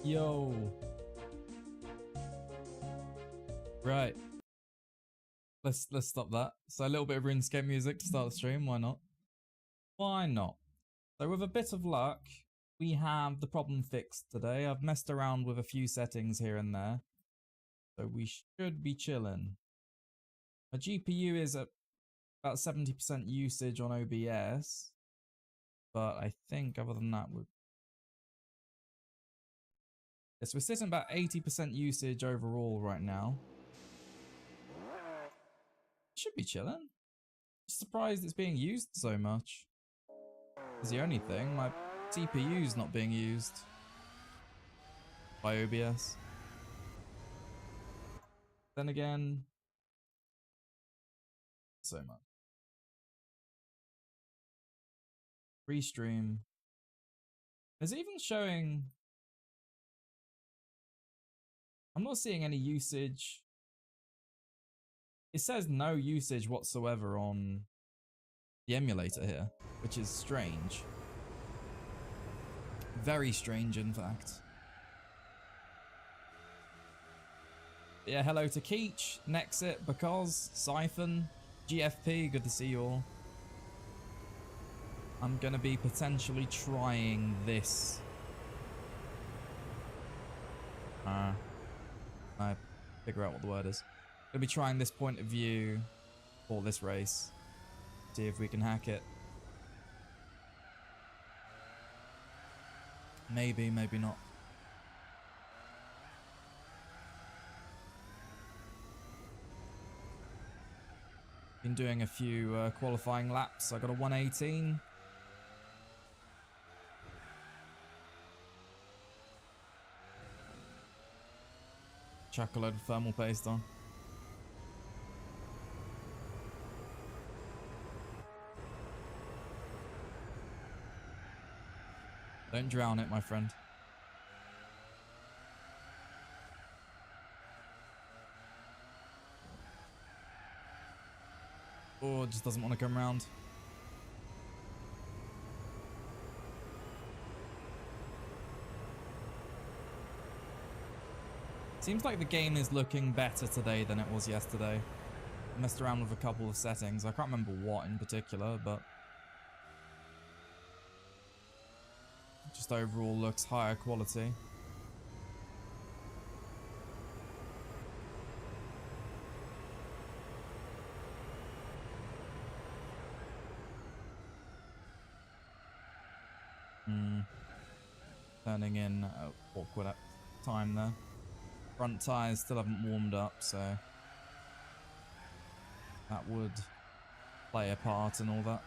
Yo. Right. Let's stop that. So a little bit of RuneScape music to start the stream. Why not? Why not? So with a bit of luck, we have the problem fixed today. I've messed around with a few settings here and there, so we should be chilling. My GPU is at about 70% usage on OBS, but I think other than that, yes, we're sitting about 80% usage overall right now. Should be chilling. Surprised it's being used so much. Is the only thing. My CPU's not being used by OBS. Then again, so much. Restream. Is it even showing? I'm not seeing any usage. It says no usage whatsoever on the emulator here, which is strange. Very strange, in fact. Yeah, hello to Keech, Nexit, Because, Siphon, GFP, good to see you all. I'm gonna be potentially trying this. I figure out what the word is. Gonna be trying this point of view for this race. See if we can hack it. Maybe, maybe not. Been doing a few qualifying laps. I got a 118. Chuck a load of thermal paste on. Don't drown it, my friend. Oh, it just doesn't want to come around. Seems like the game is looking better today than it was yesterday. I messed around with a couple of settings. I can't remember what in particular, but just overall looks higher quality. Turning in awkward time there. Front tyres still haven't warmed up, so that would play a part in all that.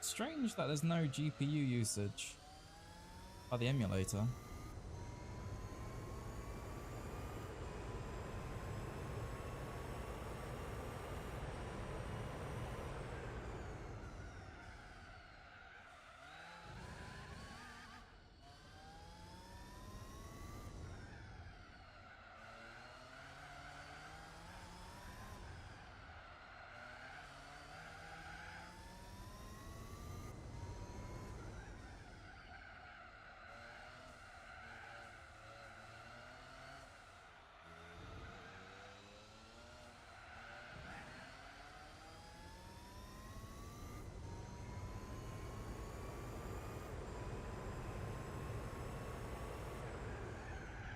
Strange that there's no GPU usage by the emulator.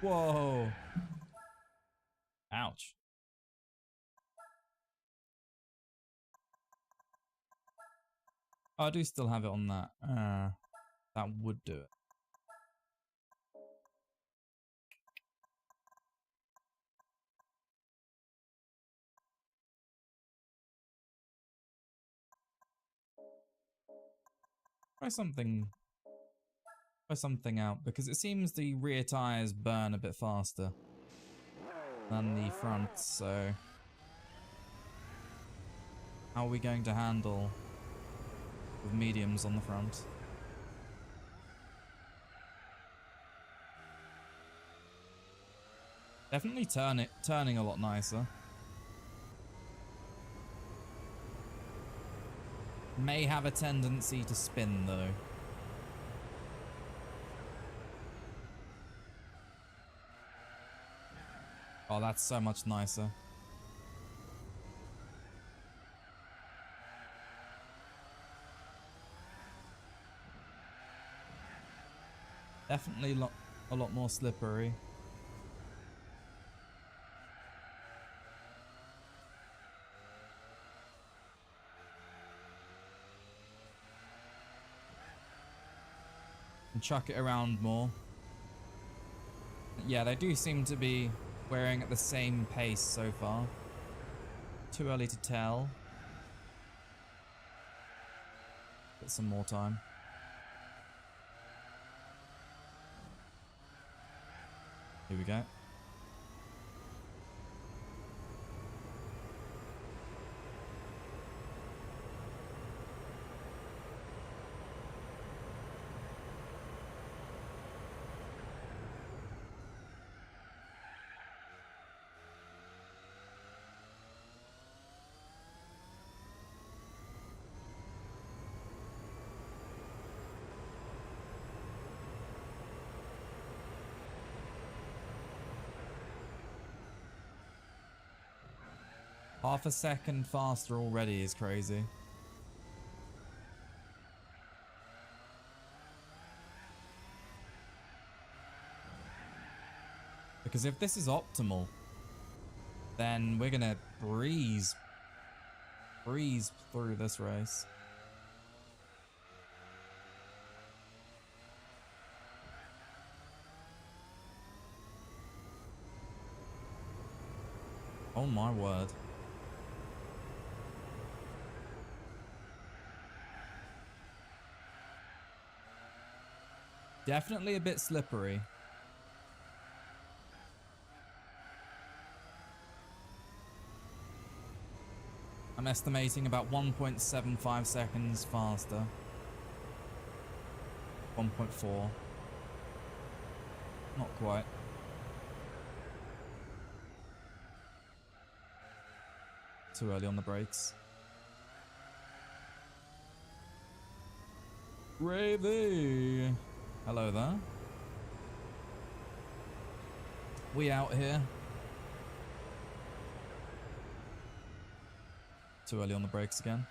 Whoa. Ouch. Oh, I do still have it on that. That would do it. Try something out, because it seems the rear tires burn a bit faster than the front, so how are we going to handle with mediums on the front? Definitely turning a lot nicer. May have a tendency to spin though. Oh, that's so much nicer. Definitely a lot more slippery. And chuck it around more. Yeah, they do seem to be wearing at the same pace so far. Too early to tell. Get some more time. Here we go. Half a second faster already is crazy. Because if this is optimal, then we're gonna breeze through this race. Oh my word. Definitely a bit slippery. I'm estimating about 1.75 seconds faster. 1.4. Not quite. Too early on the brakes. Gravy! Hello there. We out here. Too early on the brakes again.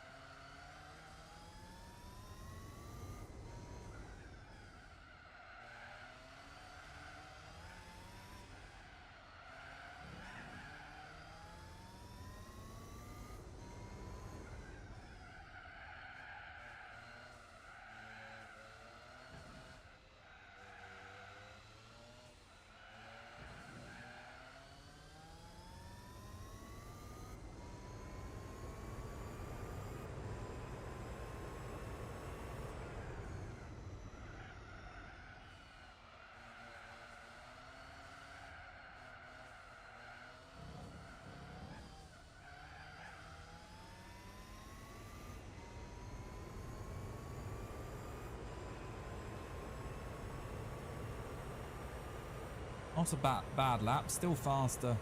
Not a bad lap, still faster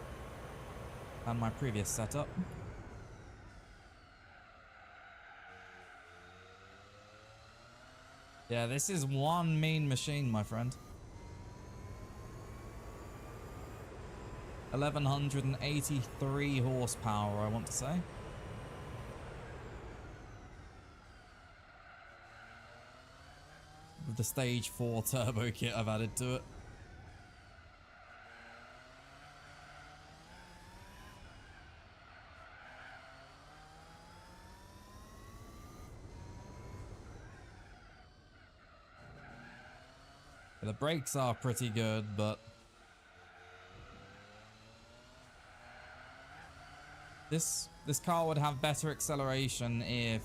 than my previous setup. Yeah, this is one mean machine, my friend. 1183 horsepower, I want to say. With the stage 4 turbo kit I've added to it. Yeah, the brakes are pretty good, but this car would have better acceleration if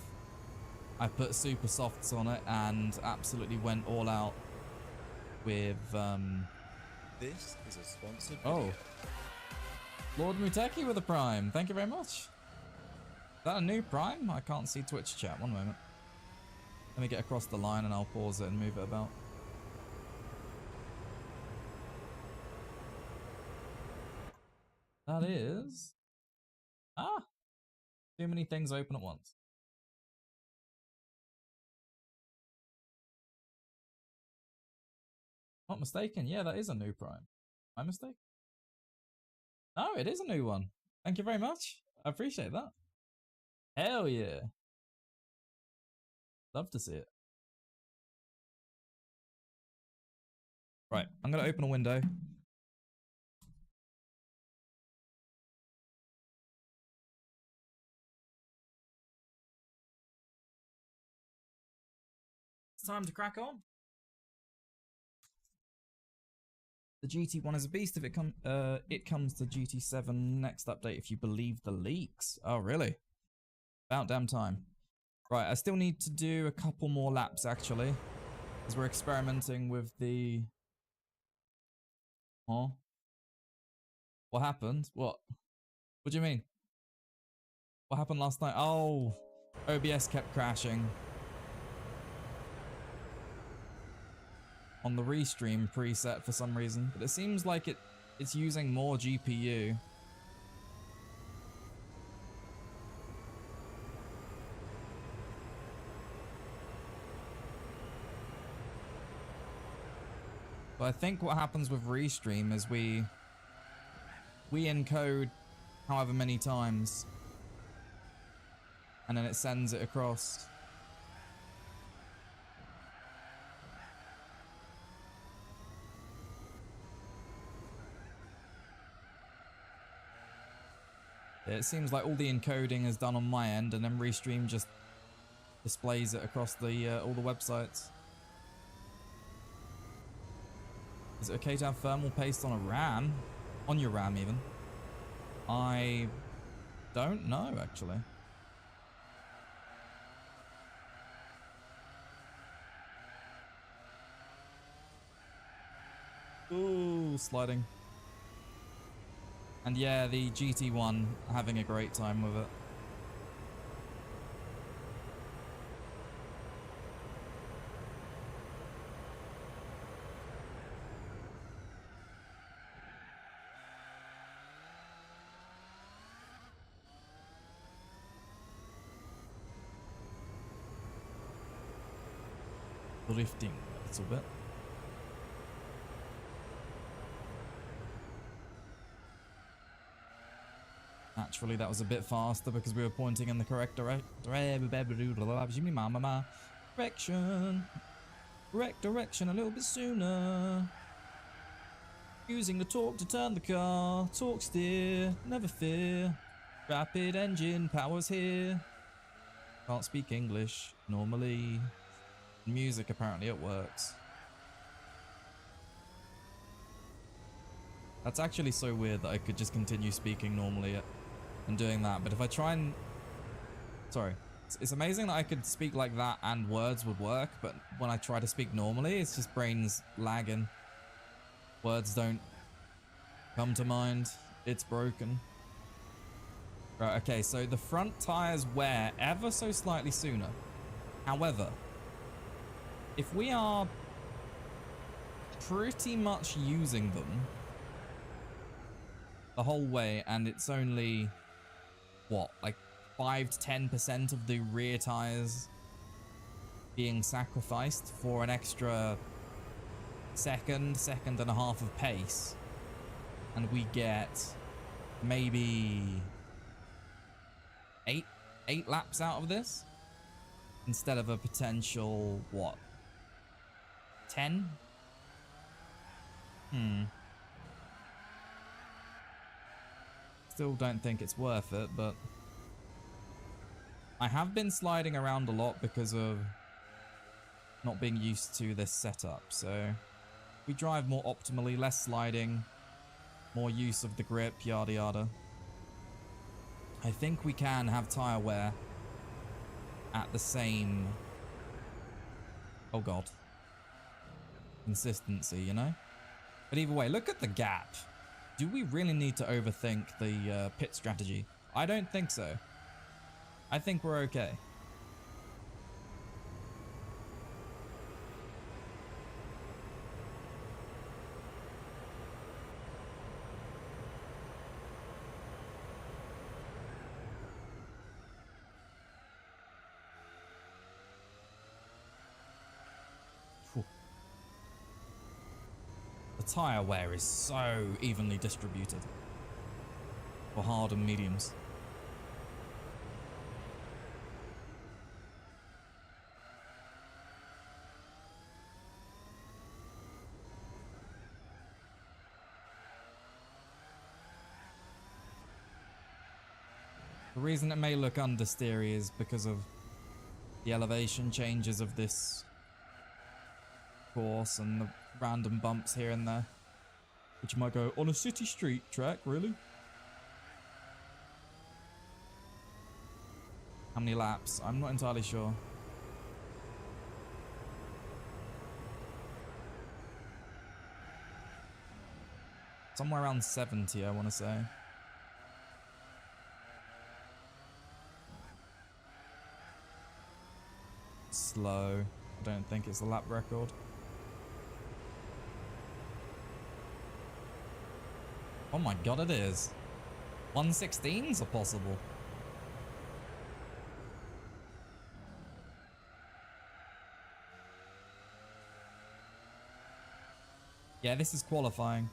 I put super softs on it and absolutely went all out with This is a sponsored oh, video. Lord Muteki with a prime. Thank you very much. Is that a new prime? I can't see Twitch chat. One moment. Let me get across the line and I'll pause it and move it about. That is... Ah! Too many things open at once. Not mistaken. Yeah, that is a new prime. My mistake? No, it is a new one. Thank you very much. I appreciate that. Hell yeah. Love to see it. Right, I'm going to open a window. It's time to crack on. The GT1 is a beast if it comes to GT7 next update if you believe the leaks. Oh, really? About damn time. Right, I still need to do a couple more laps actually, as we're experimenting with the... Huh? What happened? What? What do you mean? What happened last night? Oh, OBS kept crashing. On the restream preset for some reason, but it seems like it's using more GPU. But I think what happens with restream is we encode however many times and then it sends it across. It seems like all the encoding is done on my end, and then Restream just displays it across the all the websites. Is it okay to have thermal paste on a RAM? On your RAM, even? I don't know, actually. Ooh, sliding. And yeah, the GT1, having a great time with it. Drifting a little bit. Naturally, that was a bit faster because we were pointing in the correct direction. Correct direction a little bit sooner. Using the torque to turn the car. Torque steer, never fear. Rapid engine powers here. Can't speak English normally. Music, apparently it works. That's actually so weird that I could just continue speaking normally and doing that, but if I try and... Sorry. It's amazing that I could speak like that and words would work, but when I try to speak normally, it's just brain's lagging. Words don't come to mind. It's broken. Right, okay, so the front tires wear ever so slightly sooner. However, if we are pretty much using them the whole way, and it's only, what, like 5 to 10% of the rear tires being sacrificed for an extra second and a half of pace, and we get maybe eight laps out of this instead of a potential, what, 10? Still don't think it's worth it, but I have been sliding around a lot because of not being used to this setup, so We drive more optimally, less sliding, more use of the grip, yada yada. I think we can have tyre wear at the same, oh god, consistency, you know? But either way, look at the gap. Do we really need to overthink the pit strategy? I don't think so. I think we're okay. The tyre wear is so evenly distributed for hard and mediums. The reason it may look understeery is because of the elevation changes of this course and the random bumps here and there, which you might go, on a city street track, really? How many laps? I'm not entirely sure. Somewhere around 70, I want to say. Slow. I don't think it's a lap record. Oh my god, it is. 116s are possible. Yeah, this is qualifying.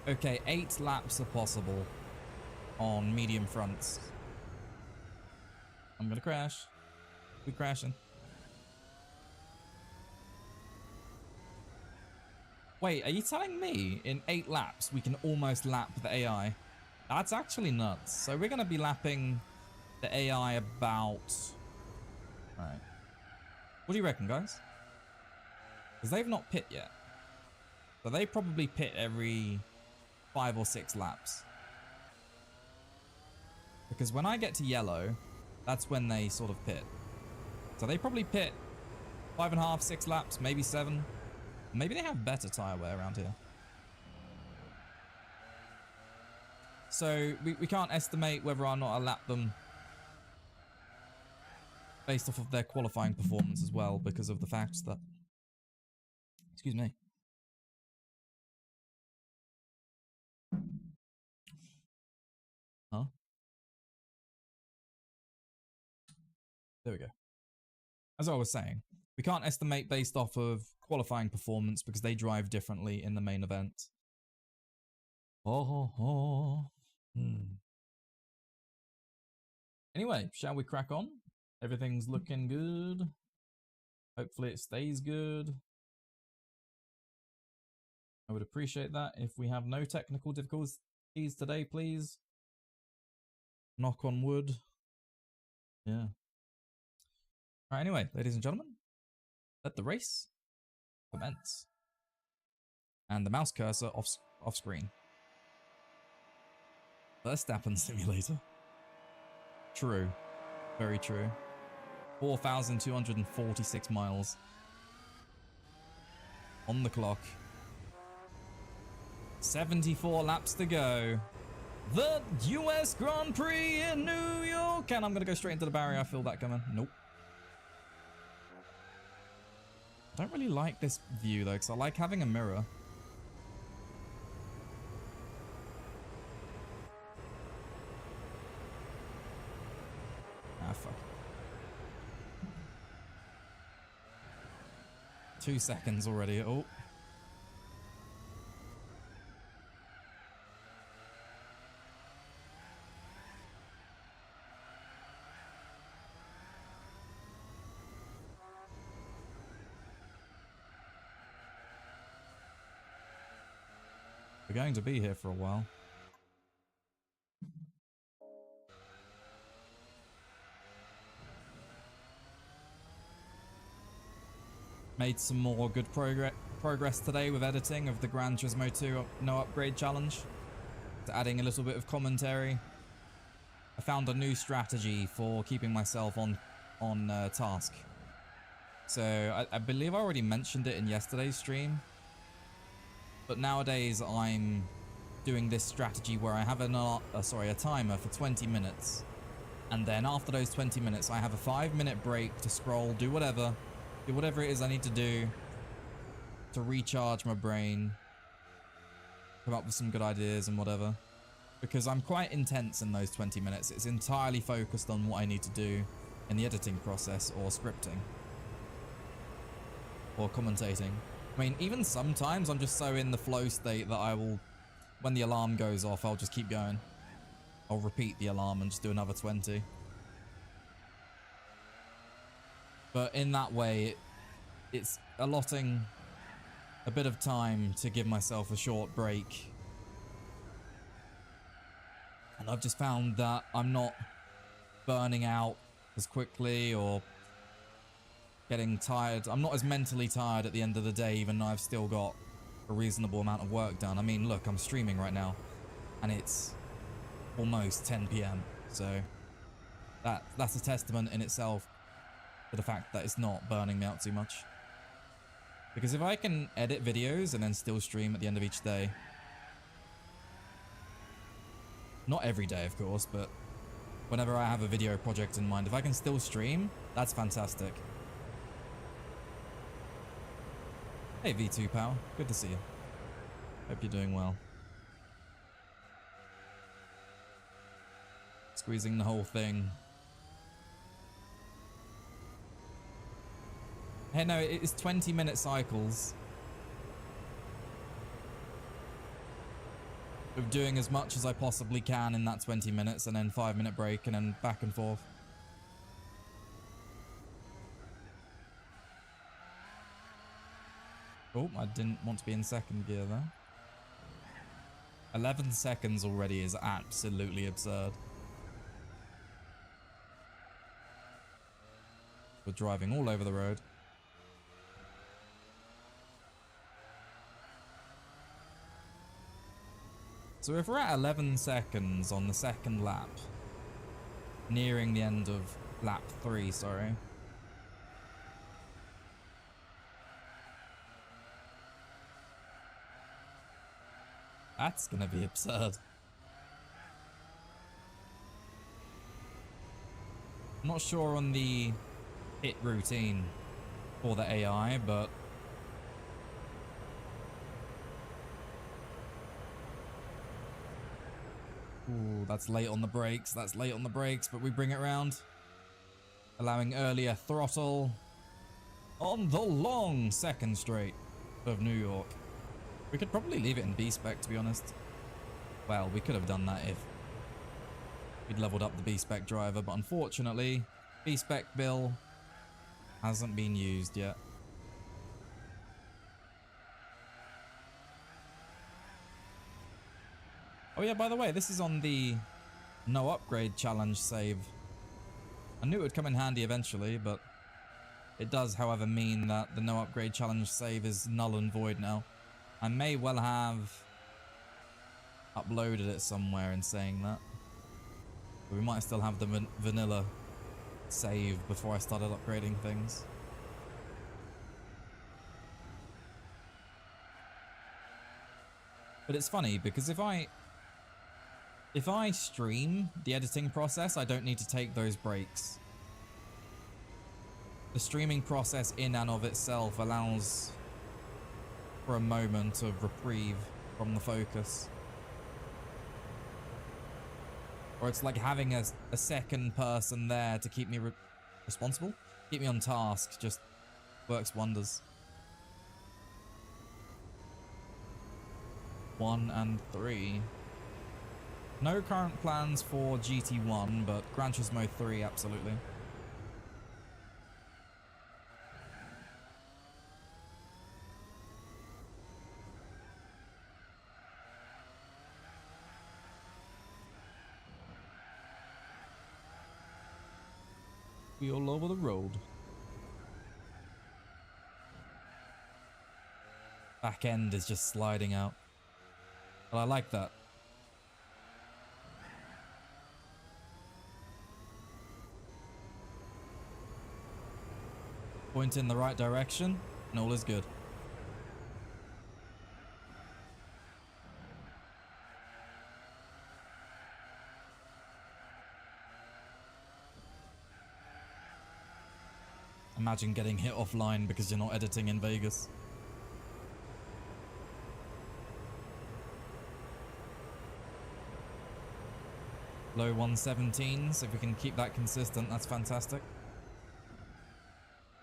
Okay, 8 laps are possible on medium fronts. I'm gonna crash. We're crashing. Wait, are you telling me in 8 laps we can almost lap the AI? That's actually nuts. So we're gonna be lapping the AI about... Right. What do you reckon, guys? Because they've not pit yet. So they probably pit every 5 or 6 laps. Because when I get to yellow, that's when they sort of pit. So they probably pit 5.5, 6 laps, maybe 7. Maybe they have better tyre wear around here. So we can't estimate whether or not I lap them based off of their qualifying performance as well, because of the fact that... Excuse me. Huh? There we go. As I was saying, we can't estimate based off of qualifying performance because they drive differently in the main event. Oh. Anyway, shall we crack on? Everything's looking good. Hopefully it stays good. I would appreciate that if we have no technical difficulties today, please. Knock on wood. Yeah. Alright, anyway, ladies and gentlemen, let the race commence. And the mouse cursor off screen. Verstappen simulator. True. Very true. 4,246 miles. On the clock. 74 laps to go. The US Grand Prix in New York. And I'm going to go straight into the barrier. I feel that coming. Nope. I don't really like this view though, because I like having a mirror. Ah, fuck. 2 seconds already. Oh. We're going to be here for a while. Made some more good progress today with editing of the Gran Turismo 2 no upgrade challenge. Adding a little bit of commentary. I found a new strategy for keeping myself on task. So I believe I already mentioned it in yesterday's stream. But nowadays I'm doing this strategy where I have a timer for 20 minutes. And then after those 20 minutes, I have a 5-minute break to scroll, do whatever it is I need to do to recharge my brain, come up with some good ideas and whatever. Because I'm quite intense in those 20 minutes. It's entirely focused on what I need to do in the editing process or scripting or commentating. I mean, even sometimes I'm just so in the flow state that I will, when the alarm goes off, I'll just keep going. I'll repeat the alarm and just do another 20. But in that way, it's allotting a bit of time to give myself a short break. And I've just found that I'm not burning out as quickly or getting tired. I'm not as mentally tired at the end of the day, even though I've still got a reasonable amount of work done. I mean, look, I'm streaming right now and it's almost 10 PM. So that's a testament in itself to the fact that it's not burning me out too much. Because if I can edit videos and then still stream at the end of each day, not every day of course, but whenever I have a video project in mind, if I can still stream, that's fantastic. Hey V2 pal, good to see you. Hope you're doing well. Squeezing the whole thing. Hey, no, it's 20-minute cycles of doing as much as I possibly can in that 20 minutes and then 5-minute break and then back and forth. Oh, I didn't want to be in second gear there. 11 seconds already is absolutely absurd. We're driving all over the road. So if we're at 11 seconds on the second lap, nearing the end of lap 3, sorry. That's gonna be absurd. I'm not sure on the hit routine for the AI, but ooh, that's late on the brakes. That's late on the brakes, but we bring it round. Allowing earlier throttle on the long second straight of New York. We could probably leave it in B-Spec, to be honest. Well, we could have done that if we'd leveled up the B-Spec driver, but unfortunately, B-Spec bill hasn't been used yet. Oh yeah, by the way, this is on the no upgrade challenge save. I knew it would come in handy eventually, but it does, however, mean that the no upgrade challenge save is null and void now. I may well have uploaded it somewhere in saying that. But we might still have the vanilla save before I started upgrading things. But it's funny because if I stream the editing process, I don't need to take those breaks. The streaming process in and of itself allows for a moment of reprieve from the focus. Or it's like having a second person there to keep me responsible, keep me on task, just works wonders. 1 and 3. No current plans for GT1, but Gran Turismo 3, absolutely. We all over the road. back end is just sliding out. But I like that. Point in the right direction, and all is good. Imagine getting hit offline because you're not editing in Vegas. Low 117s, if we can keep that consistent, that's fantastic.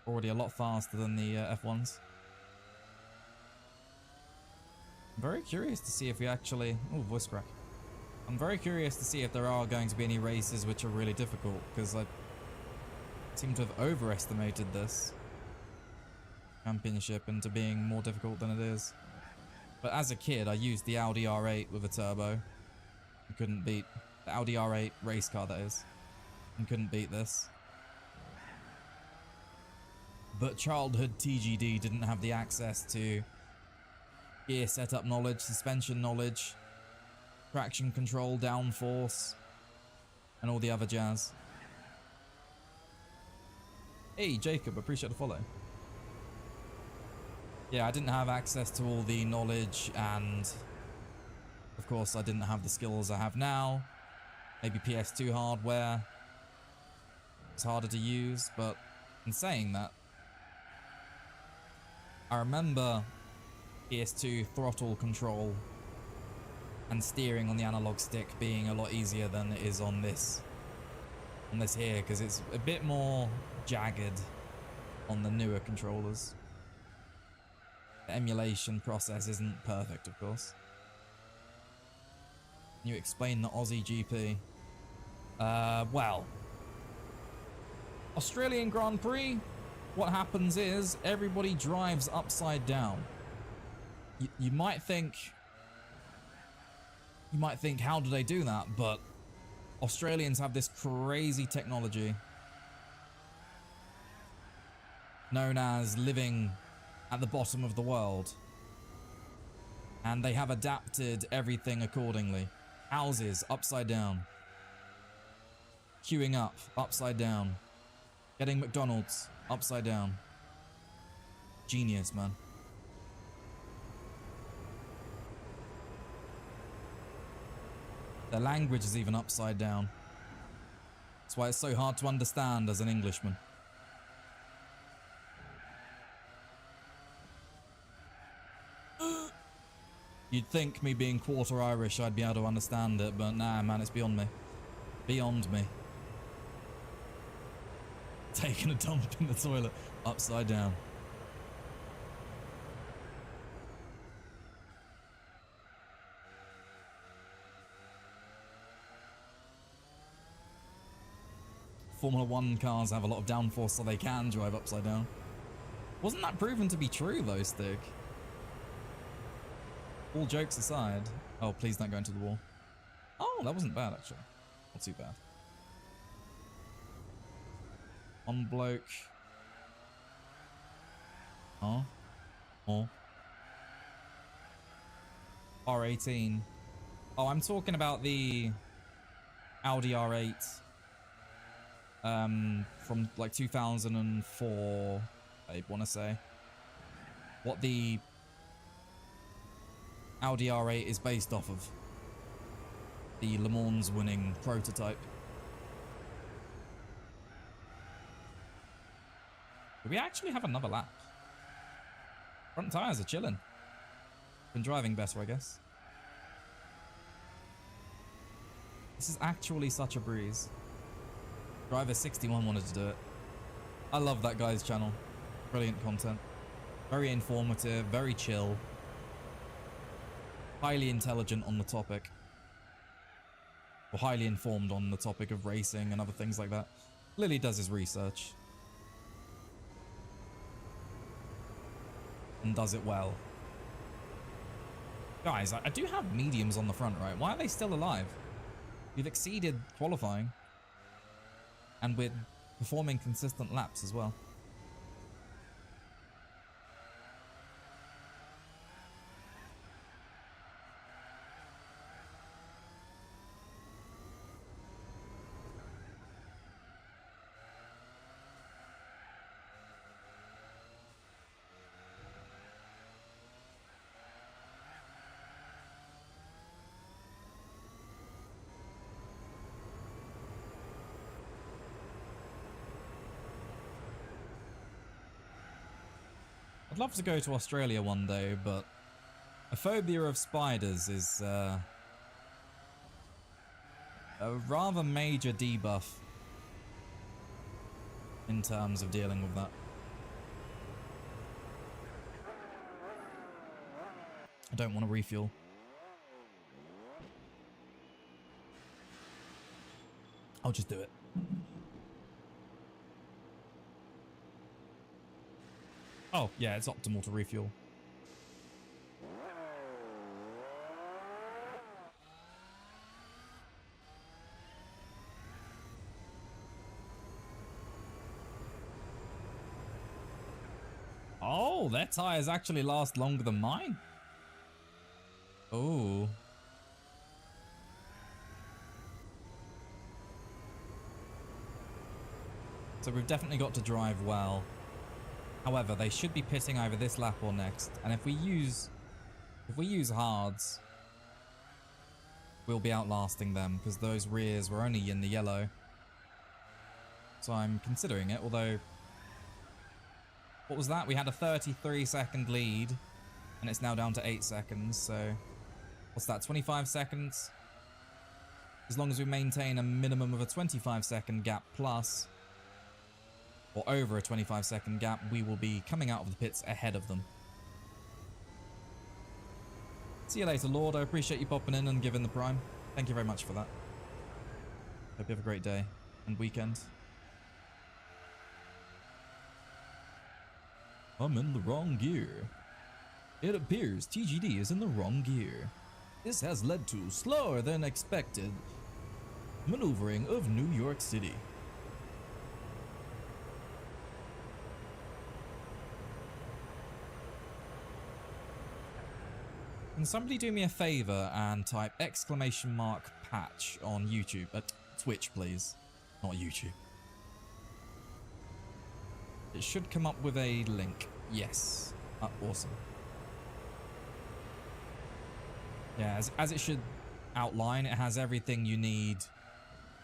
Already a lot faster than the F1s. I'm very curious to see if we actually... Oh, voice crack. I'm very curious to see if there are going to be any races which are really difficult, because I seem to have overestimated this championship into being more difficult than it is. But as a kid, I used the Audi R8 with a turbo. I couldn't beat... The Audi R8 race car, that is. And couldn't beat this. But childhood TGD didn't have the access to gear setup knowledge, suspension knowledge, traction control, downforce, and all the other jazz. Hey, Jacob, appreciate the follow. Yeah, I didn't have access to all the knowledge, and of course I didn't have the skills I have now. Maybe PS2 hardware. It's harder to use, but in saying that, I remember PS2 throttle control and steering on the analog stick being a lot easier than it is on this here, because it's a bit more jagged on the newer controllers. The emulation process isn't perfect, of course. Can you explain the Aussie GP? Well, Australian Grand Prix, what happens is everybody drives upside down. You might think, how do they do that? But Australians have this crazy technology known as living at the bottom of the world. And they have adapted everything accordingly. Houses upside down. Queuing up upside down. Getting McDonald's upside down. Genius, man. Their language is even upside down. That's why it's so hard to understand as an Englishman. You'd think me being quarter Irish I'd be able to understand it, but nah, man, it's beyond me. Beyond me. Taking a dump in the toilet upside down. Formula 1 cars have a lot of downforce, so they can drive upside down. Wasn't that proven to be true, though, Stig? All jokes aside. Oh, please don't go into the wall. Oh, that wasn't bad, actually. Not too bad. On bloke. Oh. Oh. R18. Oh, I'm talking about the Audi R8. From like 2004, I want to say. What the Audi R8 is based off of. The Le Mans winning prototype. Do we actually have another lap? Front tires are chilling. Been driving better, I guess. This is actually such a breeze. Driver 61 wanted to do it. I love that guy's channel. Brilliant content. Very informative, very chill. Highly intelligent on the topic. Or highly informed on the topic of racing and other things like that. Clearly does his research. And does it well. Guys, I do have mediums on the front, right? Why are they still alive? We've exceeded qualifying. And we're performing consistent laps as well. I'd love to go to Australia one day, but a phobia of spiders is a rather major debuff in terms of dealing with that. I don't want to refuel. I'll just do it. Oh, yeah, it's optimal to refuel. Oh, their tires actually last longer than mine. Oh. So we've definitely got to drive well. However, they should be pitting either this lap or next. And if we use hards, we'll be outlasting them because those rears were only in the yellow. So I'm considering it, although what was that? We had a 33-second lead and it's now down to 8 seconds. So what's that? 25 seconds? As long as we maintain a minimum of a 25-second gap plus, or over a 25-second gap, we will be coming out of the pits ahead of them. See you later, Lord. I appreciate you popping in and giving the prime. Thank you very much for that. Hope you have a great day and weekend. I'm in the wrong gear. It appears TGD is in the wrong gear. This has led to slower than expected maneuvering of New York City. Can somebody do me a favor and type !patch on YouTube? Twitch, please. Not YouTube. It should come up with a link. Yes. Awesome. Yeah, as it should outline, it has everything you need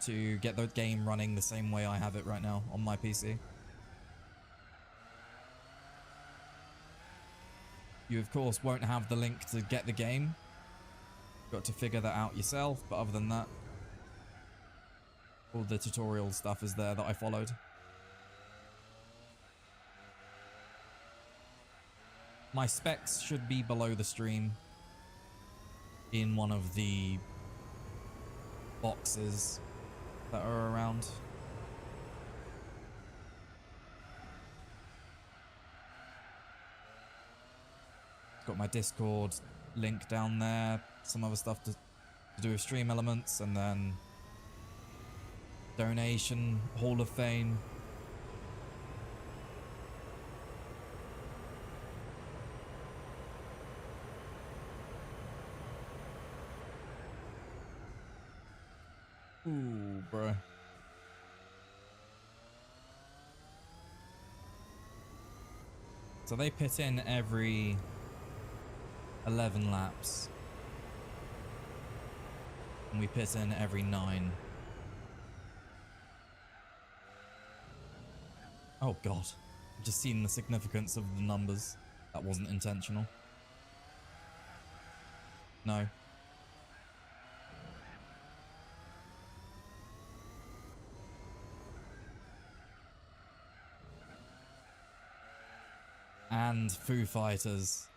to get the game running the same way I have it right now on my PC. You, of course, won't have the link to get the game. You've got to figure that out yourself, but other than that, all the tutorial stuff is there that I followed. My specs should be below the stream in one of the boxes that are around. Got my Discord link down there, some other stuff to do with stream elements, and then donation, Hall of Fame. Ooh, bro. So they pit in every 11 laps. And we pit in every 9. Oh god. I've just seen the significance of the numbers. That wasn't intentional. No. And Foo Fighters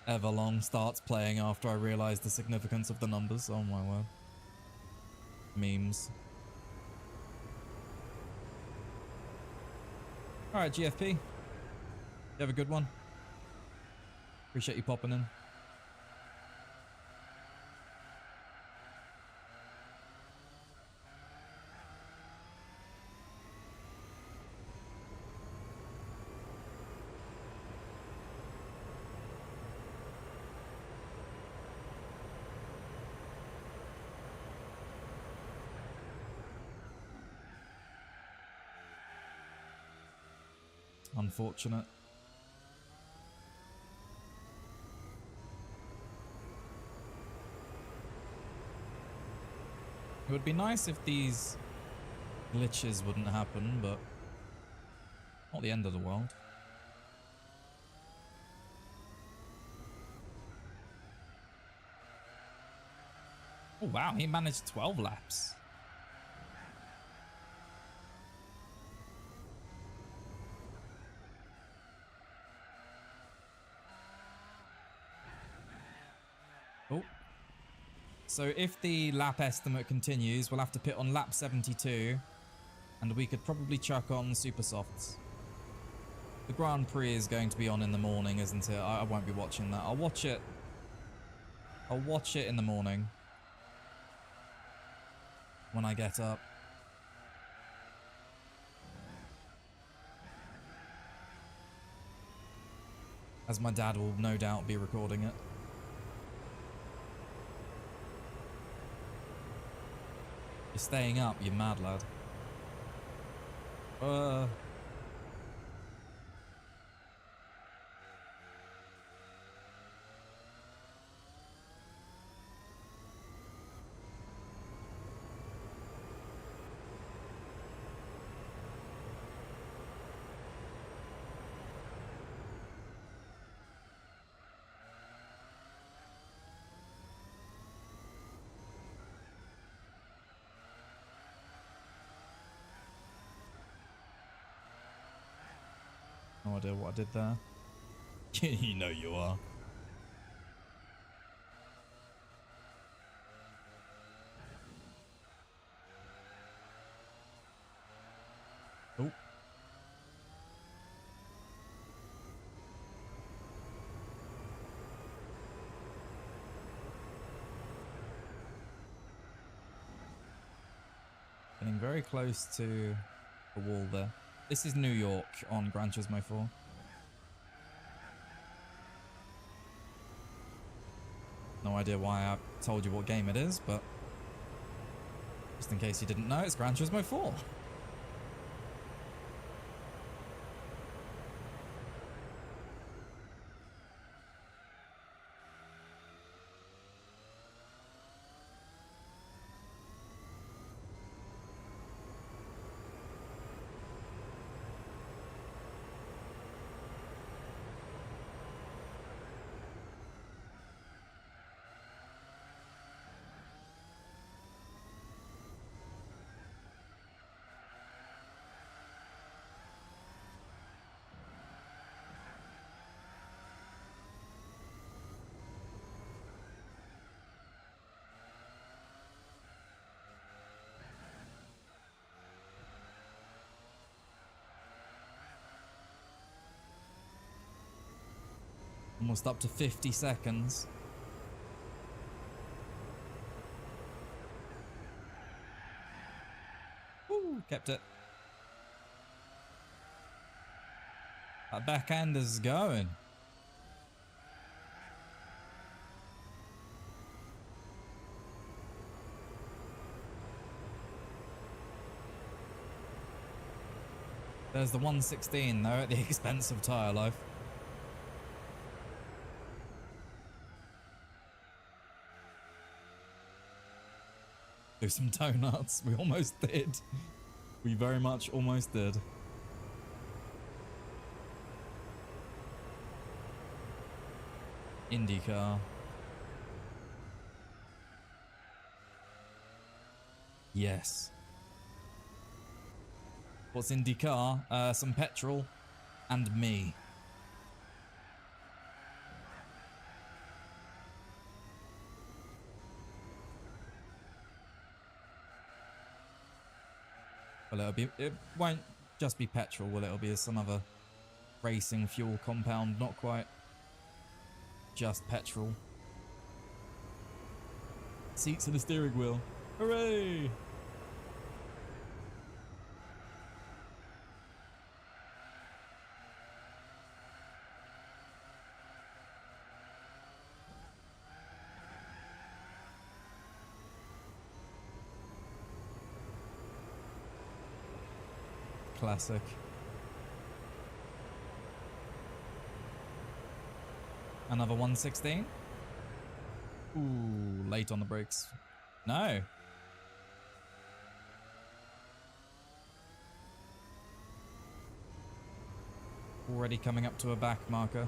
Everlong starts playing after I realise the significance of the numbers. Oh my word. Memes. Alright, GFP. You have a good one. Appreciate you popping in. Unfortunate. It would be nice if these glitches wouldn't happen, but not the end of the world. Oh, wow. He managed 12 laps. Oh. So if the lap estimate continues, we'll have to pit on lap 72. And we could probably chuck on super softs. The Grand Prix is going to be on in the morning, isn't it? I won't be watching that. I'll watch it. I'll watch it in the morning. When I get up. As my dad will no doubt be recording it. You're staying up, you mad lad. No idea what I did there. You know you are. Oh. Getting very close to the wall there. This is New York on Gran Turismo 4. No idea why I told you what game it is, but just in case you didn't know, it's Gran Turismo 4. Almost up to 50 seconds. Woo, kept it. That backhand is going. There's the 116 though at the expense of tyre life. Do some donuts. We almost did. We very much almost did. IndyCar. Yes. What's IndyCar? Some petrol and me. Well, it won't just be petrol, will it? It'll be some other racing fuel compound, not quite just petrol. Seats and a steering wheel. Hooray! Classic. Another 116. Ooh, late on the brakes. No. Already coming up to a back marker.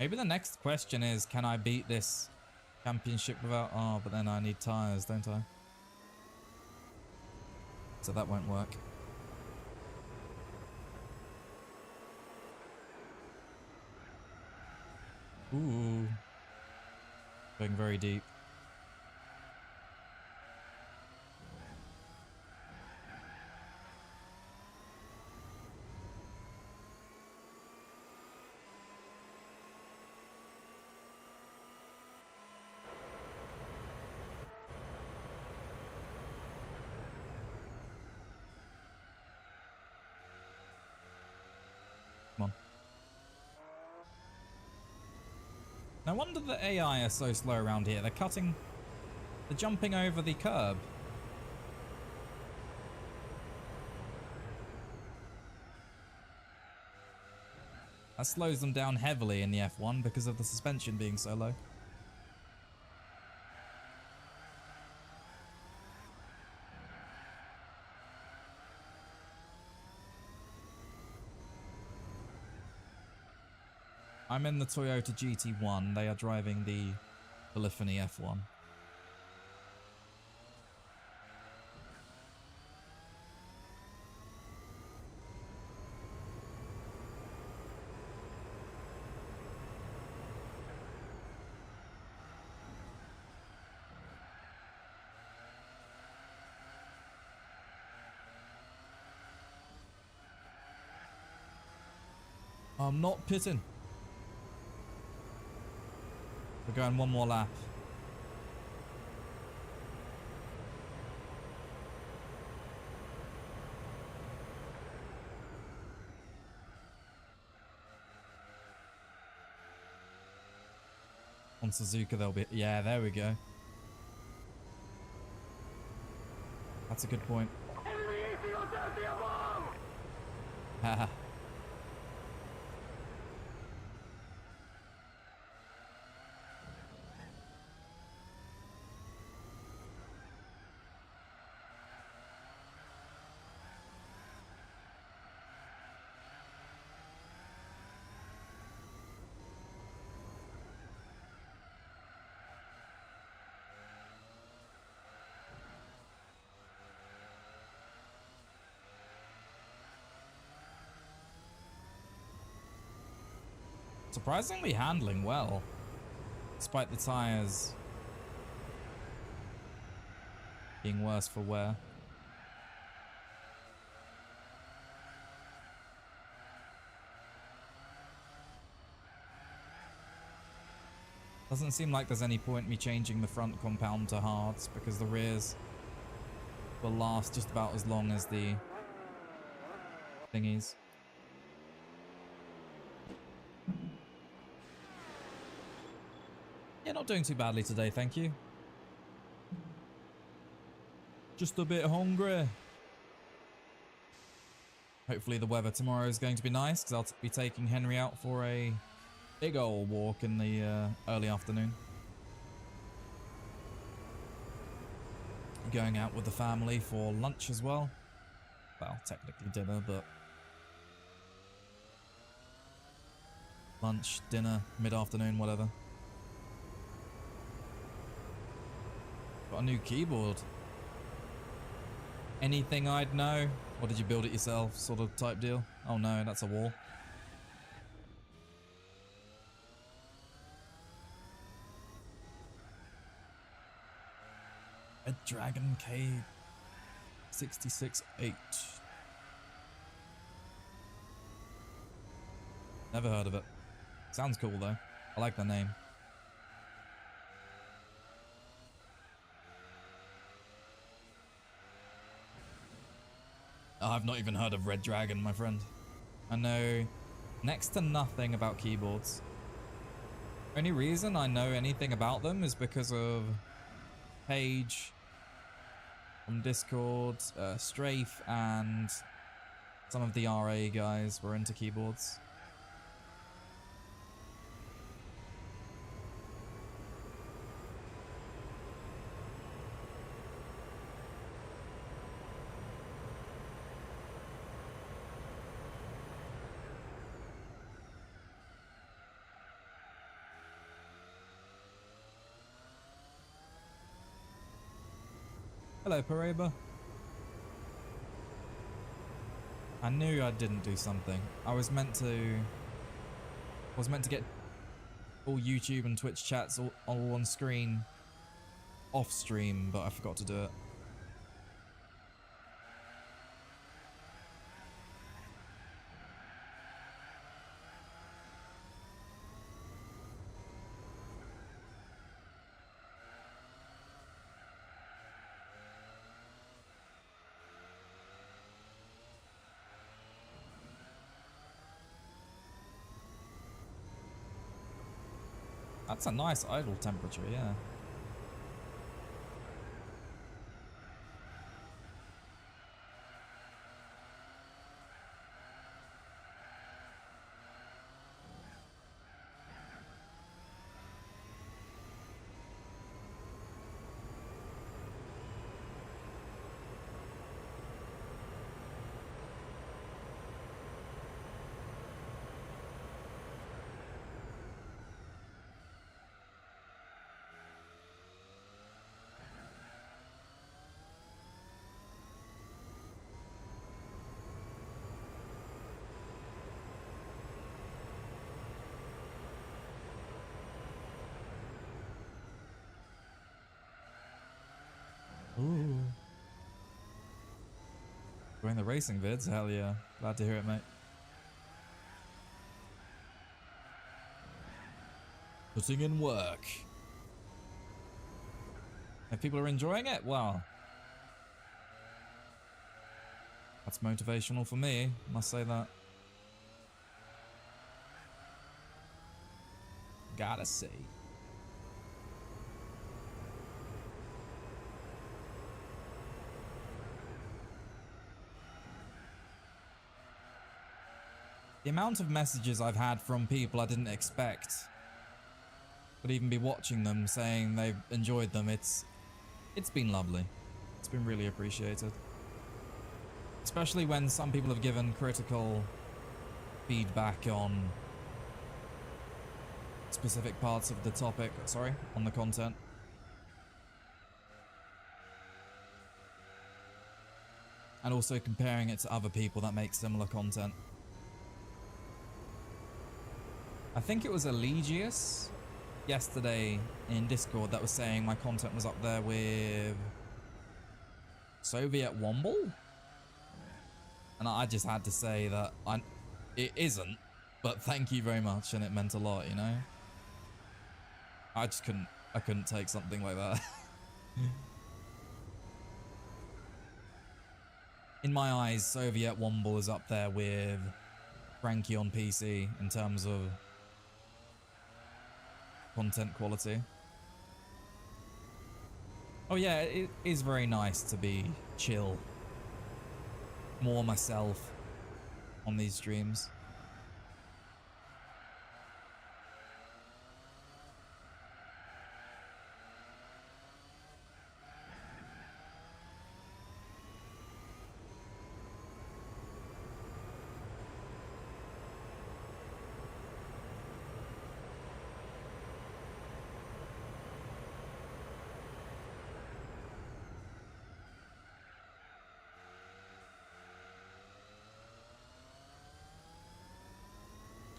Maybe the next question is, can I beat this championship without... Oh, but then I need tyres, don't I? So that won't work. Ooh. Going very deep. Come on. No wonder the AI are so slow around here. They're jumping over the curb. That slows them down heavily in the F1 because of the suspension being so low. I'm in the Toyota GT1. They are driving the Polyphony F1. I'm not pitting. We're going one more lap. On Suzuka they'll be... Yeah, there we go. That's a good point. Haha. Surprisingly handling well, despite the tyres being worse for wear. Doesn't seem like there's any point me changing the front compound to hards because the rears will last just about as long as the thingies. Yeah, not doing too badly today, thank you. Just a bit hungry. Hopefully the weather tomorrow is going to be nice because I'll be taking Henry out for a big old walk in the early afternoon. Going out with the family for lunch as well. Well, technically dinner, but lunch, dinner, mid-afternoon, whatever. Got a new keyboard. Anything I'd know? Or did you build it yourself, sort of type deal? Oh no, that's a wall. A Dragon K66-8. Never heard of it. Sounds cool though. I like the name. I've not even heard of Red Dragon, my friend. I know next to nothing about keyboards. Only reason I know anything about them is because of Paige from Discord, Strafe, and some of the RA guys were into keyboards. Hello, Pareba. I knew I didn't do something. I was meant to get all YouTube and Twitch chats all on screen off stream, but I forgot to do it. That's a nice idle temperature, yeah. Ooh. Doing the racing vids? Hell yeah. Glad to hear it, mate. Putting in work. If people are enjoying it, well, that's motivational for me, must say that. Gotta say. The amount of messages I've had from people I didn't expect would even be watching them saying they've enjoyed them, it's been lovely. It's been really appreciated. Especially when some people have given critical feedback on specific parts of the topic, sorry, on the content. And also comparing it to other people that make similar content. I think it was Eligius yesterday in Discord that was saying my content was up there with Soviet Womble. And I just had to say that it isn't, but thank you very much, and it meant a lot, you know? I couldn't take something like that. In my eyes, Soviet Womble is up there with Frankie on PC in terms of content quality. Oh yeah, it is very nice to be chill. More myself on these streams.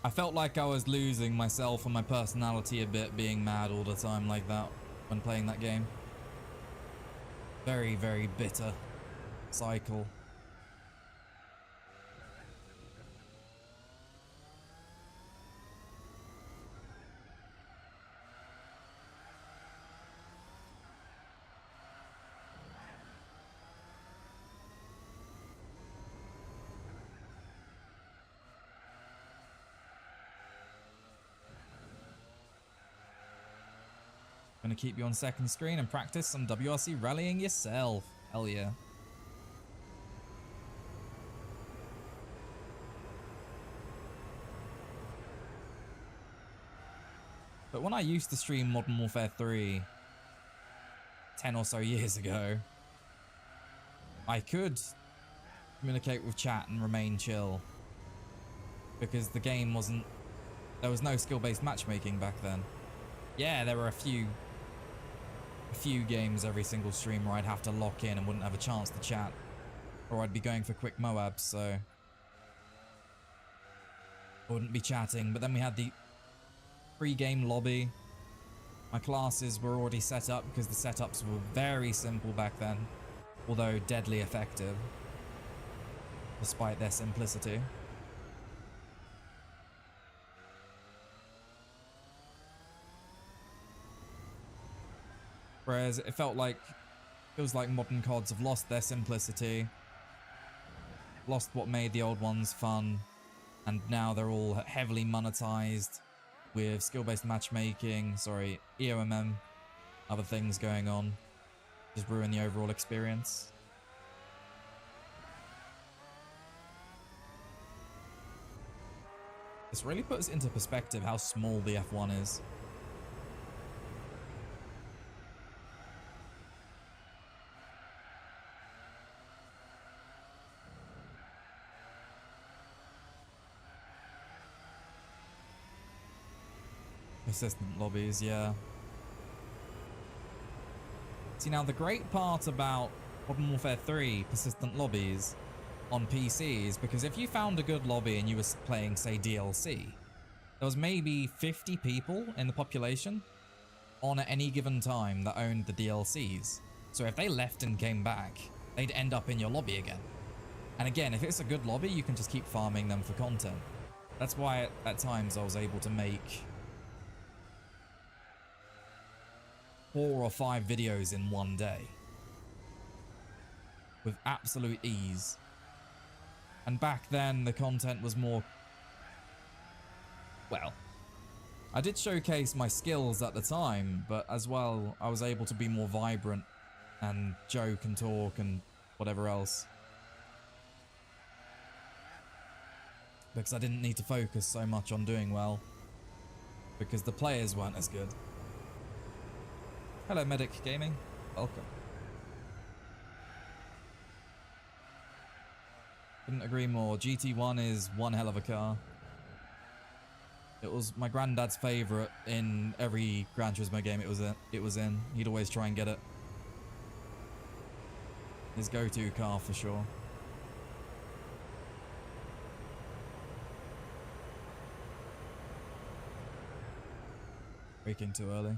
I felt like I was losing myself and my personality a bit, being mad all the time like that when playing that game. Very, very bitter cycle. Gonna keep you on second screen and practice some WRC rallying yourself. Hell yeah. But when I used to stream Modern Warfare 3 10 or so years ago, I could communicate with chat and remain chill. Because the game wasn't... There was no skill-based matchmaking back then. Yeah, there were a few a few games every single stream where I'd have to lock in and wouldn't have a chance to chat. Or I'd be going for quick Moabs, so I wouldn't be chatting. But then we had the pre-game lobby. My classes were already set up because the setups were very simple back then, although deadly effective, despite their simplicity. Whereas it felt like, it was like modern CODs have lost their simplicity, lost what made the old ones fun, and now they're all heavily monetized with skill-based matchmaking, EOMM, other things going on, just ruin the overall experience. This really puts into perspective how small the F1 is. Persistent lobbies, yeah. See, now the great part about Modern Warfare 3 persistent lobbies on PC is because if you found a good lobby and you were playing, say, DLC, there was maybe 50 people in the population on at any given time that owned the DLCs. So if they left and came back, they'd end up in your lobby again. And again, if it's a good lobby, you can just keep farming them for content. That's why at times I was able to make 4 or 5 videos in one day with absolute ease. And back then the content was more, well, I did showcase my skills at the time, but as well I was able to be more vibrant and joke and talk and whatever else, because I didn't need to focus so much on doing well because the players weren't as good. Hello, Medic Gaming. Welcome. Couldn't agree more. GT1 is one hell of a car. It was my granddad's favorite in every Gran Turismo game it was in. He'd always try and get it. His go-to car for sure. Braking too early.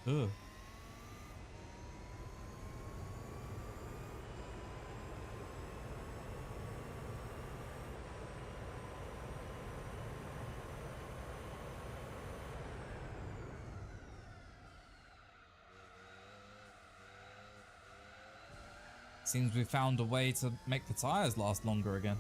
Ugh. Seems we found a way to make the tires last longer again.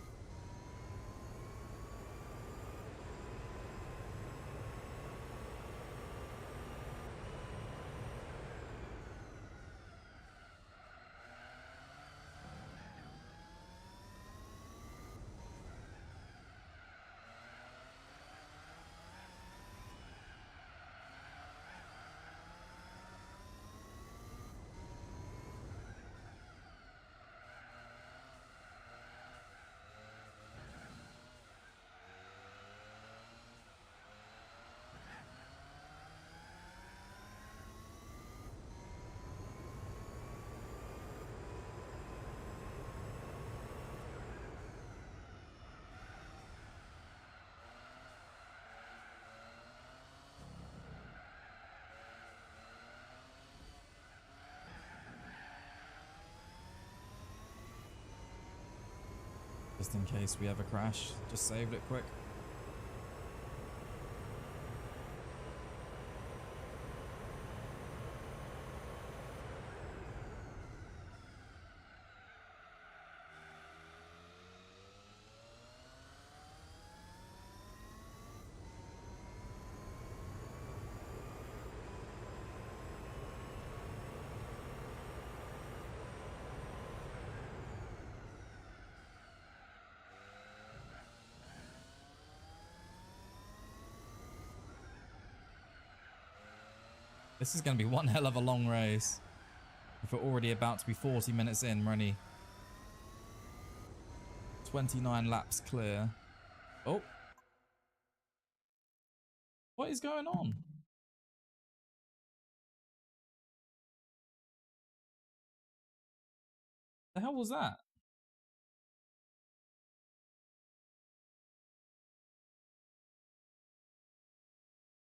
Just in case we ever crash. Just saved it quick. This is going to be one hell of a long race. If we're already about to be 40 minutes in, we're only 29 laps clear. Oh. What is going on? The hell was that?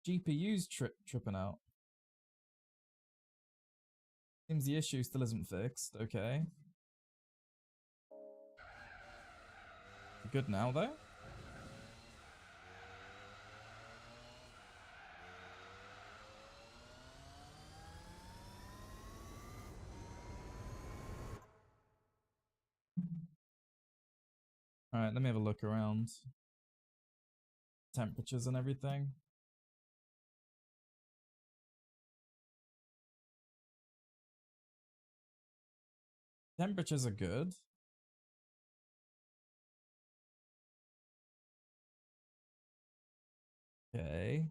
GPU's tripping out. Seems the issue still isn't fixed. Okay. Good now, though. Alright, let me have a look around. Temperatures and everything. Temperatures are good. Okay.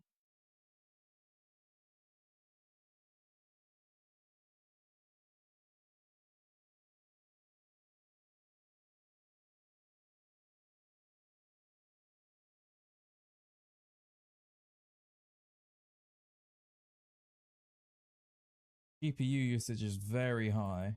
GPU usage is very high.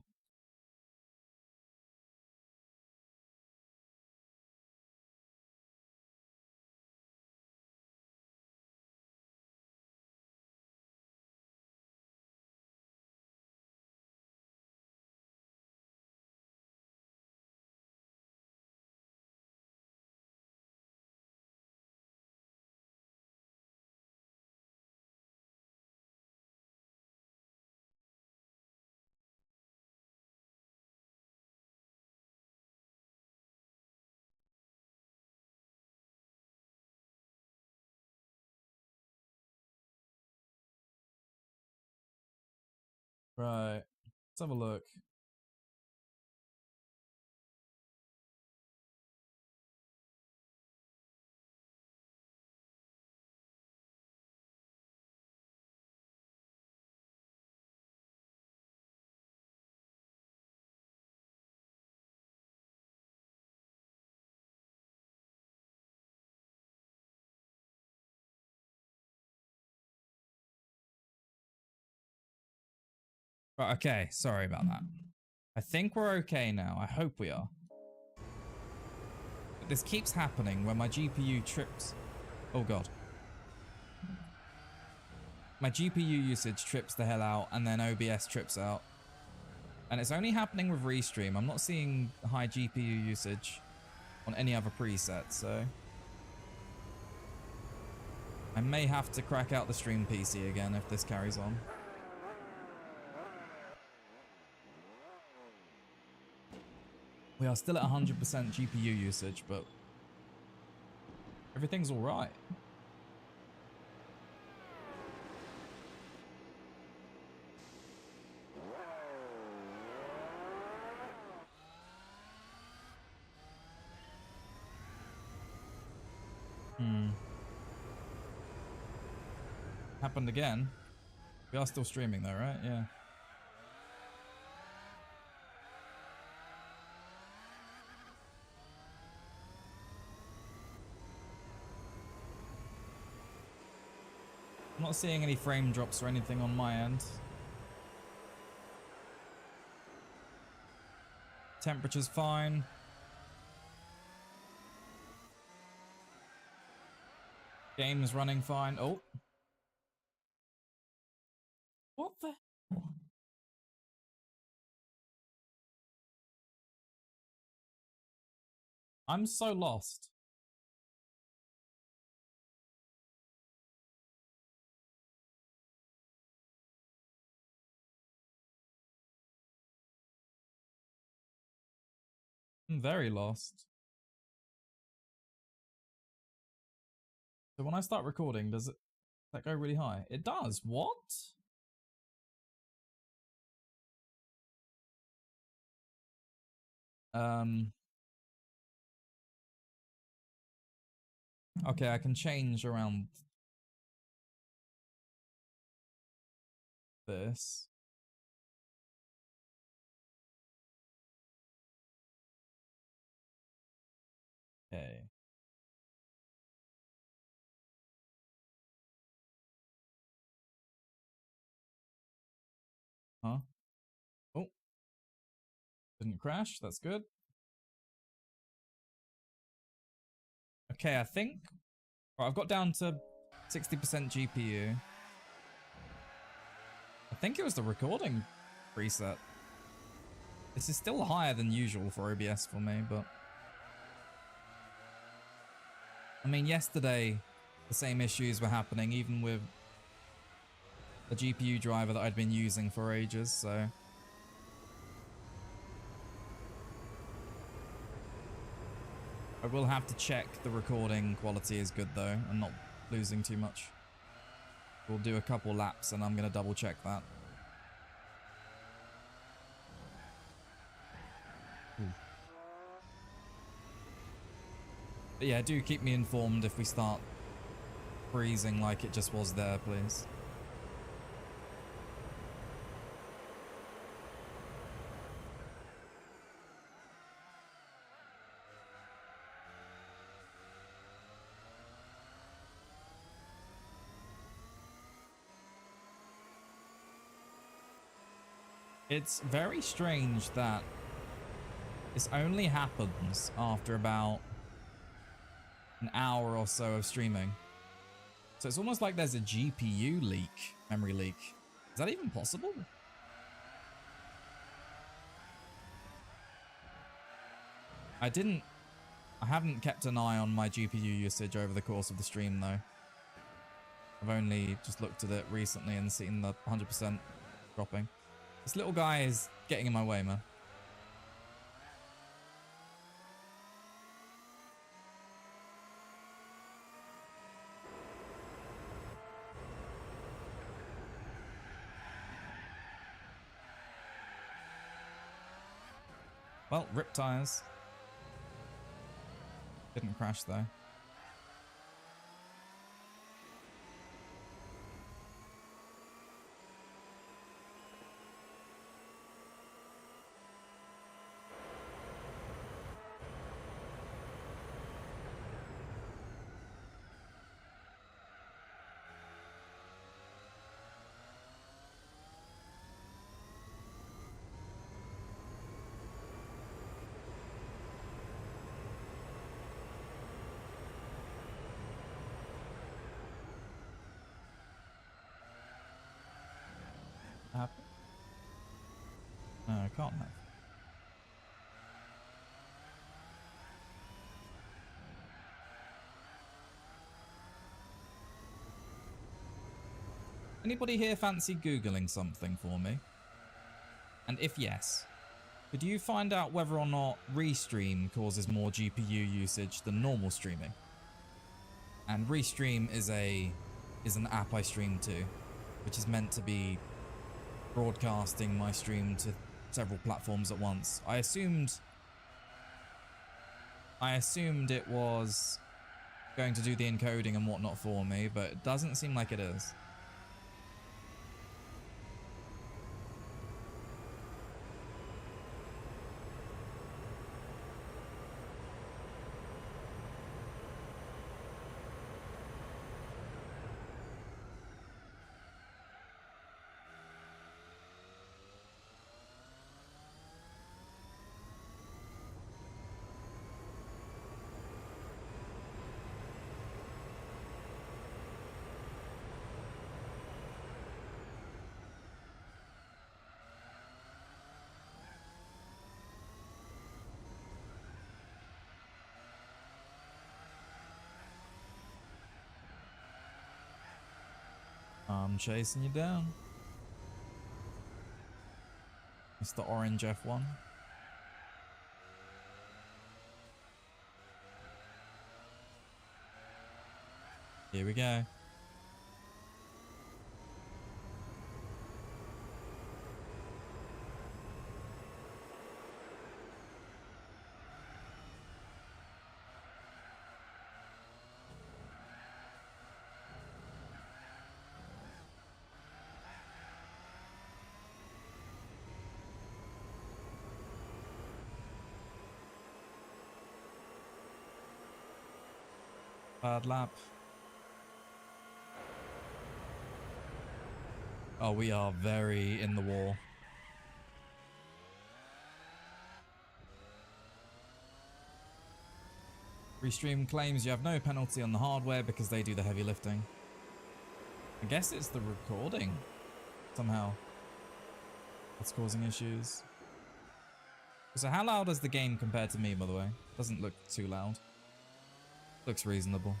Right. Let's have a look. Right, okay, sorry about that. I think we're okay now. I hope we are. But this keeps happening when my GPU trips. Oh god. My GPU usage trips the hell out and then OBS trips out. And it's only happening with Restream. I'm not seeing high GPU usage on any other preset, so I may have to crack out the stream PC again if this carries on. We are still at 100% GPU usage, but everything's all right. Happened again. We are still streaming though, right? Yeah. I'm not seeing any frame drops or anything on my end. Temperature's fine. Game's running fine. Oh. What the hell? I'm so lost. I'm very lost. So when I start recording, does that go really high? It does. What? Okay, I can change around this. Okay. Huh? Oh. Didn't crash. That's good. Okay, I think... Right, I've got down to 60% GPU. I think it was the recording preset. This is still higher than usual for OBS for me, but... I mean, yesterday, the same issues were happening, even with a GPU driver that I'd been using for ages, so... I will have to check the recording quality is good though, and not losing too much. We'll do a couple laps and I'm going to double check that. Ooh. But yeah, do keep me informed if we start freezing like it just was there, please. It's very strange that this only happens after about an hour or so of streaming. So it's almost like there's a GPU leak, memory leak. Is that even possible? I haven't kept an eye on my GPU usage over the course of the stream though. I've only just looked at it recently and seen the 100% dropping. This little guy is getting in my way, man. Well, rip tires. Didn't crash though. Happen? No, I can't have. Anybody here fancy Googling something for me? And if yes, could you find out whether or not Restream causes more GPU usage than normal streaming? And Restream is an app I stream to, which is meant to be broadcasting my stream to several platforms at once. I assumed it was going to do the encoding and whatnot for me, but it doesn't seem like it is. I'm chasing you down. Mr. Orange F1. Here we go. Bad lap. Oh, we are very in the war. Restream claims you have no penalty on the hardware because they do the heavy lifting. I guess it's the recording somehow that's causing issues. So how loud is the game compared to me, by the way? Doesn't look too loud. Looks reasonable.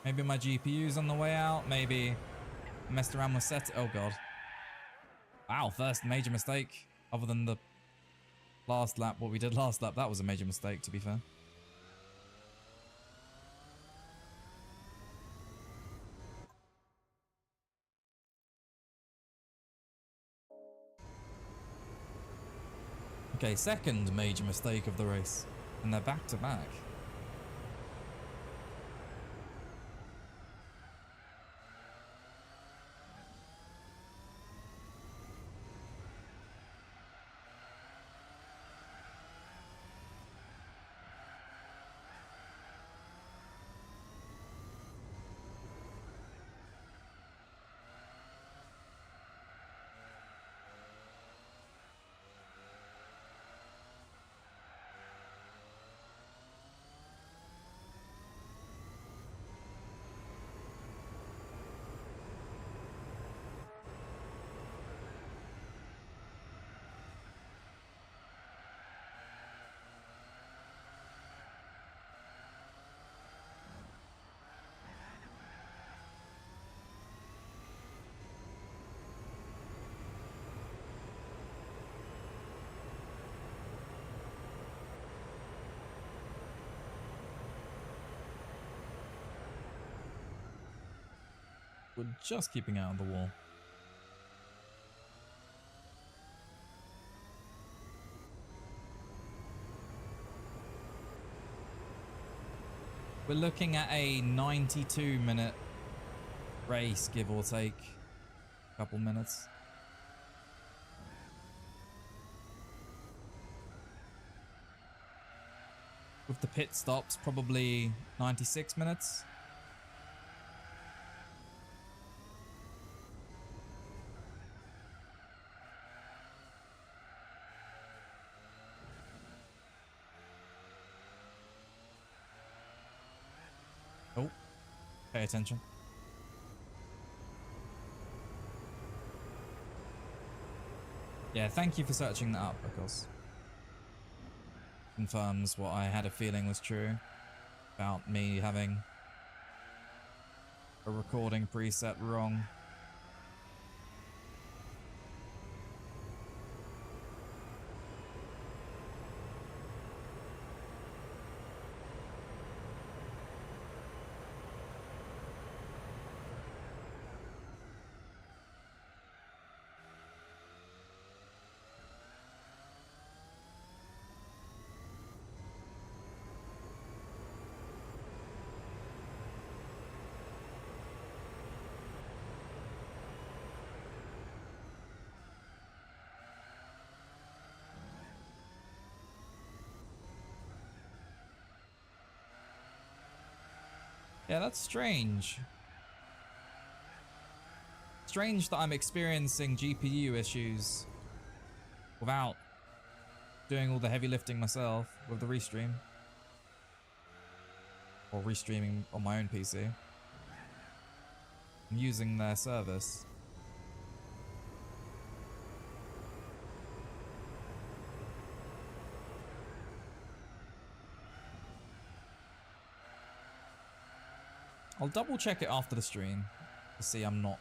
Maybe my GPU's on the way out. Maybe I messed around with set. Oh god. Wow, first major mistake. Other than the last lap, what we did last lap, that was a major mistake, to be fair. Okay, second major mistake of the race. And they're back to back. We're just keeping out of the wall. We're looking at a 92-minute race, give or take a couple minutes. With the pit stops, probably 96 minutes. Oh, pay attention. Yeah, thank you for searching that up, because confirms what I had a feeling was true about me having a recording preset wrong. Yeah, that's strange. Strange that I'm experiencing GPU issues without doing all the heavy lifting myself with the restream. Or restreaming on my own PC. I'm using their service. I'll double check it after the stream to see I'm not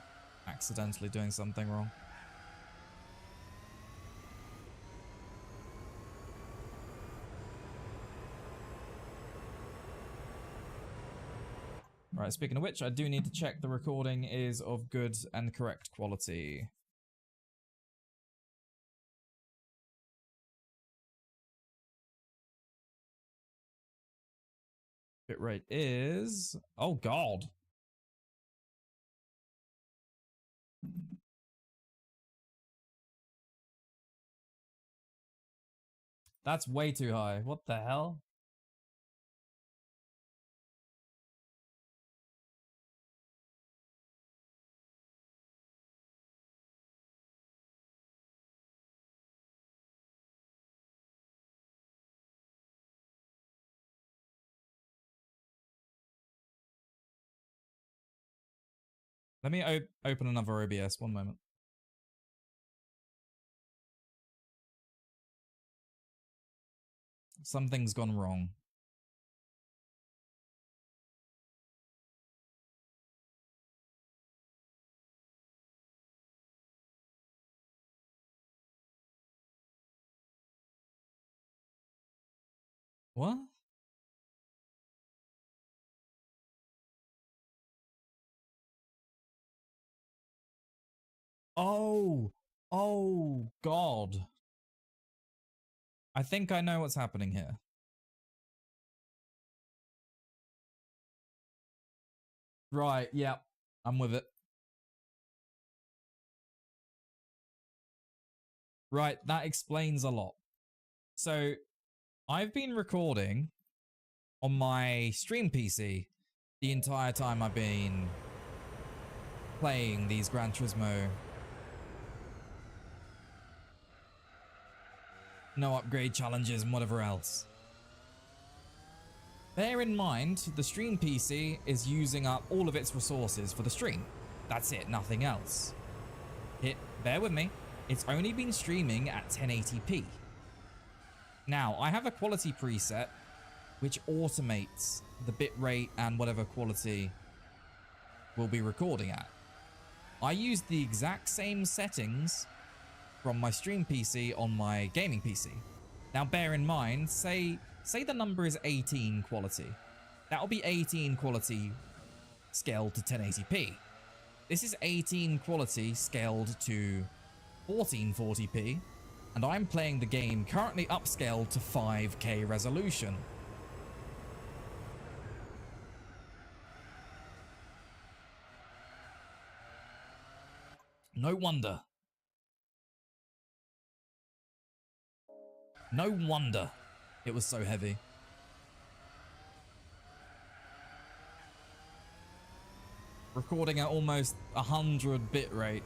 accidentally doing something wrong. Right, speaking of which, I do need to check the recording is of good and correct quality. Bitrate is... Oh, God. That's way too high. What the hell? Let me open another OBS. One moment. Something's gone wrong. What? Oh. Oh, God. I think I know what's happening here. Right, yeah. I'm with it. Right, that explains a lot. So, I've been recording on my stream PC the entire time I've been playing these Gran Turismo. No upgrade challenges and whatever else. Bear in mind, the stream PC is using up all of its resources for the stream. That's it, nothing else. Bear with me. It's only been streaming at 1080p. Now, I have a quality preset which automates the bitrate and whatever quality we'll be recording at. I use the exact same settings from my stream PC on my gaming PC. Now bear in mind, say the number is 18 quality. That'll be 18 quality scaled to 1080p. This is 18 quality scaled to 1440p, and I'm playing the game currently upscaled to 5K resolution. No wonder. No wonder it was so heavy. Recording at almost 100 bitrate.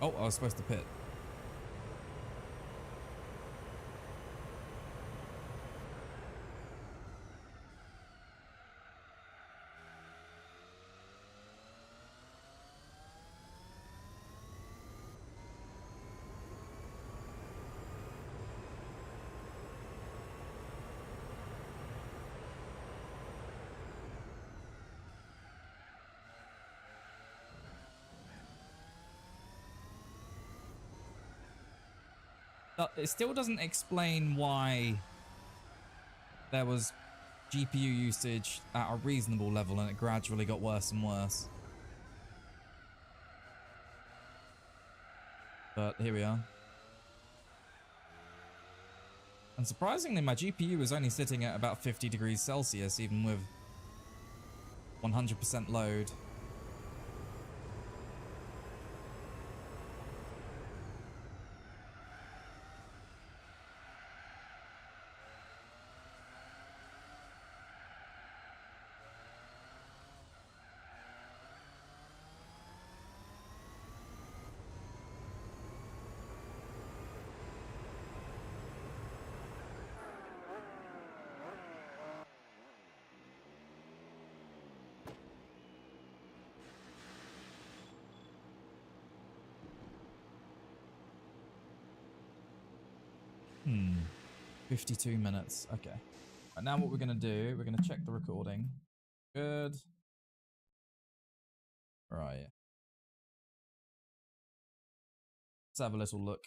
Oh, I was supposed to pit. It still doesn't explain why there was GPU usage at a reasonable level and it gradually got worse and worse. But here we are. And surprisingly, my GPU is only sitting at about 50 degrees Celsius, even with 100% load. 52 minutes. Okay. Right, now what we're going to do, we're going to check the recording. Good. Right. Let's have a little look.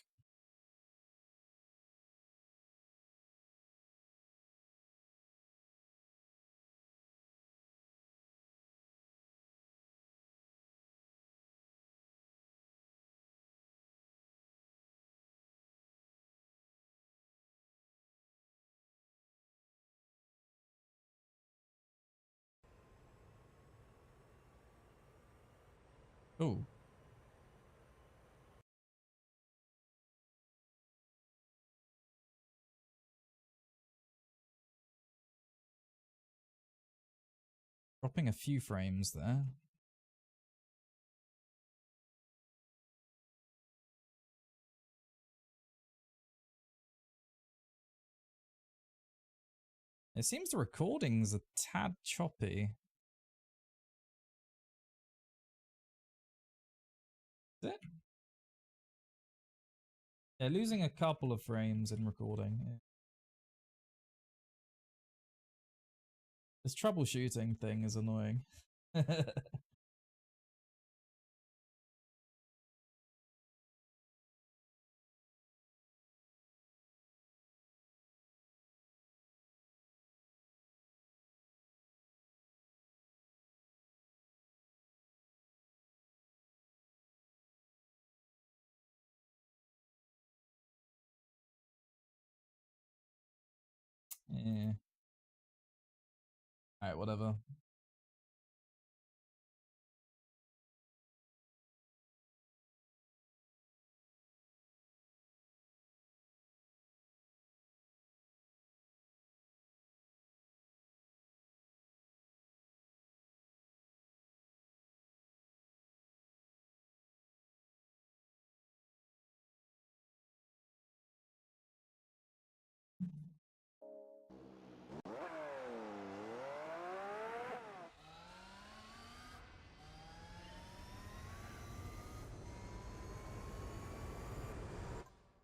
Oh. Dropping a few frames there. It seems the recording's a tad choppy. Is it? Yeah, losing a couple of frames in recording. Yeah. This troubleshooting thing is annoying. Yeah. Alright, whatever.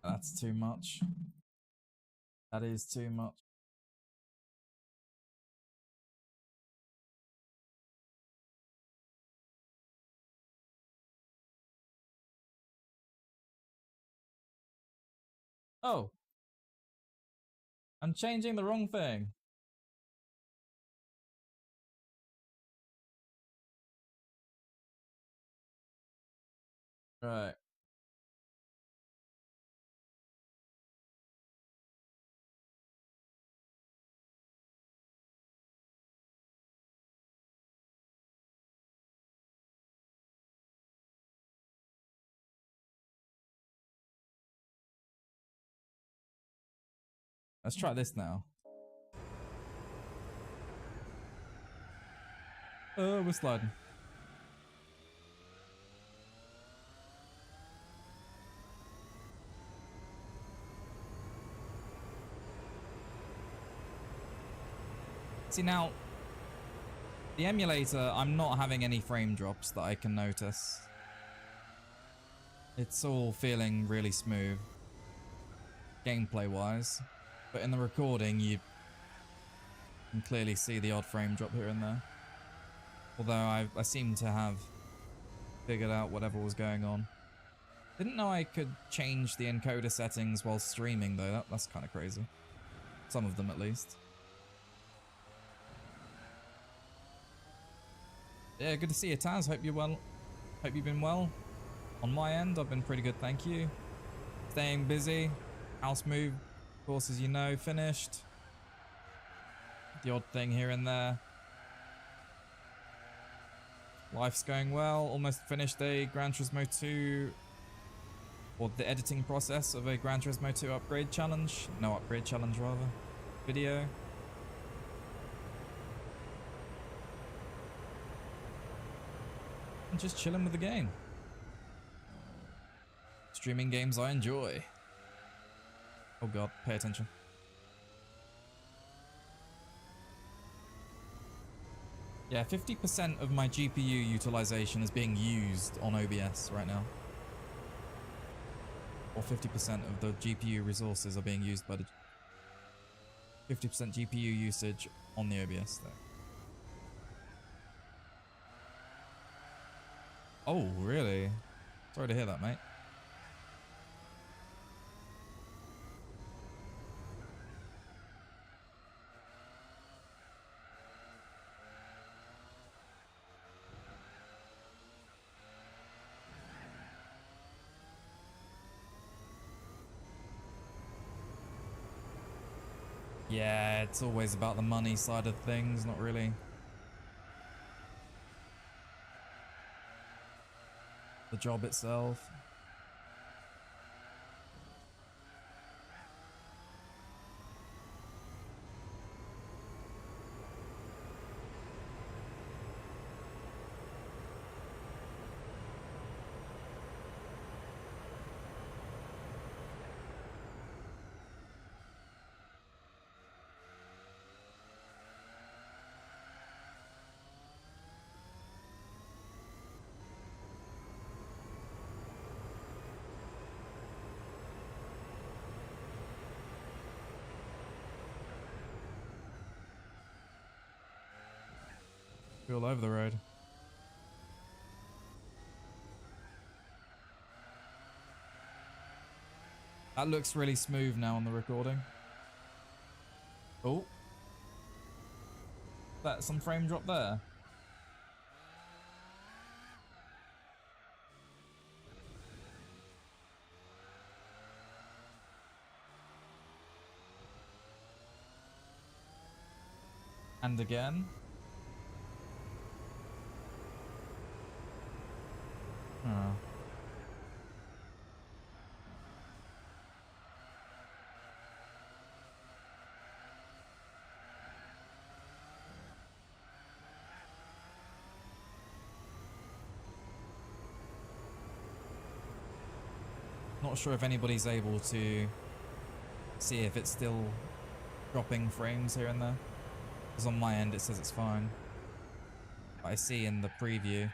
That's too much. That is too much. Oh. I'm changing the wrong thing. Right. Let's try this now. We're sliding. See now, the emulator, I'm not having any frame drops that I can notice. It's all feeling really smooth, gameplay wise. But in the recording, you can clearly see the odd frame drop here and there. Although I seem to have figured out whatever was going on. Didn't know I could change the encoder settings while streaming though. That's kind of crazy. Some of them at least. Yeah, good to see you, Taz. Hope you're well. Hope you've been well. On my end, I've been pretty good, thank you. Staying busy. House move, of course, as you know, finished. The odd thing here and there. Life's going well. Almost finished a Gran Turismo 2, or the editing process of a Gran Turismo 2 upgrade challenge. No, upgrade challenge rather. Video. And just chilling with the game. Streaming games I enjoy. Oh god, pay attention. Yeah, 50% of my GPU utilization is being used on OBS right now. or 50% of the GPU resources are being used by the 50% GPU usage on the OBS there. Oh, really? Sorry to hear that, mate. Yeah, it's always about the money side of things, not really the job itself. All over the road. That looks really smooth now on the recording. Oh. That's some frame drop there. And again. Huh. Not sure if anybody's able to see if it's still dropping frames here and there. Because on my end it says it's fine. But I see in the preview.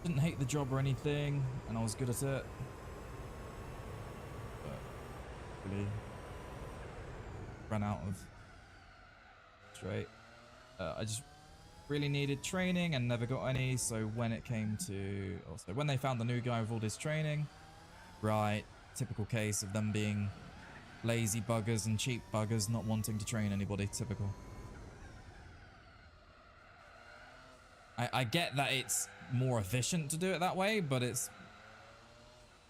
Didn't hate the job or anything, and I was good at it. But really ran out of straight. I just really needed training and never got any, so when it came to... Also, when they found the new guy with all this training, right, typical case of them being lazy buggers and cheap buggers not wanting to train anybody, typical. I get that it's more efficient to do it that way, but it's...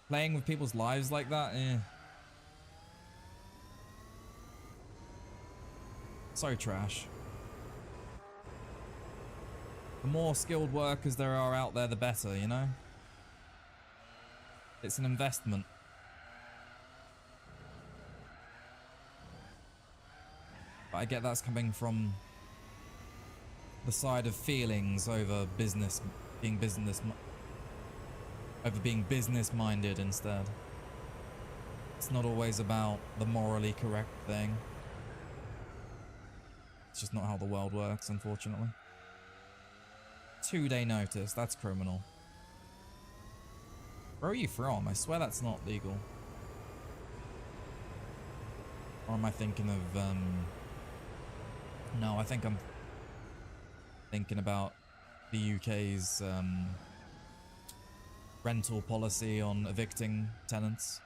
Playing with people's lives like that, eh. So trash. The more skilled workers there are out there, the better, you know? It's an investment. But I get that's coming from the side of feelings over business, over being business minded instead. It's not always about the morally correct thing. It's just not how the world works, unfortunately. 2-day notice, that's criminal. Where are you from? I swear that's not legal. Or am I thinking of, no, I think I'm thinking about the UK's, rental policy on evicting tenants.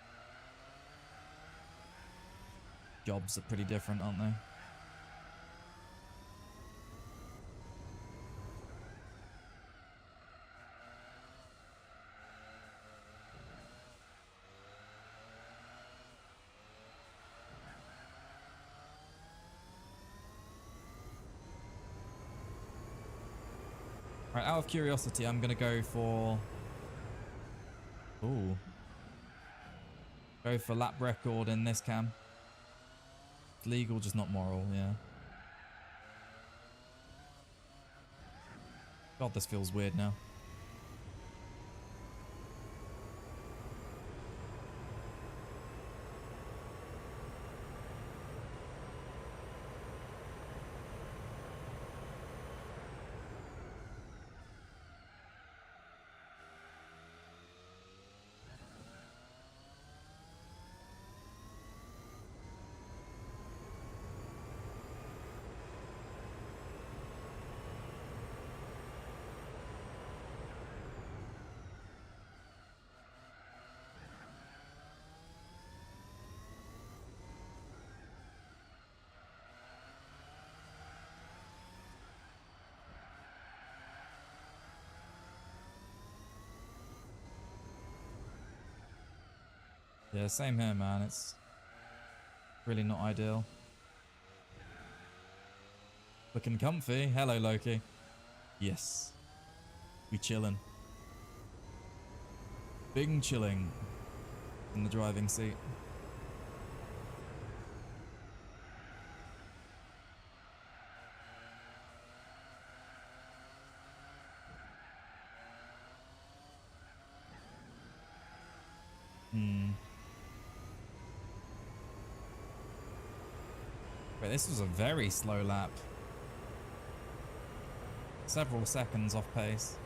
Jobs are pretty different, aren't they? Right, out of curiosity, I'm gonna go for... Ooh. Go for lap record in this cam. It's legal, just not moral, yeah. God, this feels weird now. Yeah, same here, man. It's really not ideal. Looking comfy. Hello, Loki. Yes. We chillin'. Big chilling in the driving seat. But this was a very slow lap. Several seconds off pace.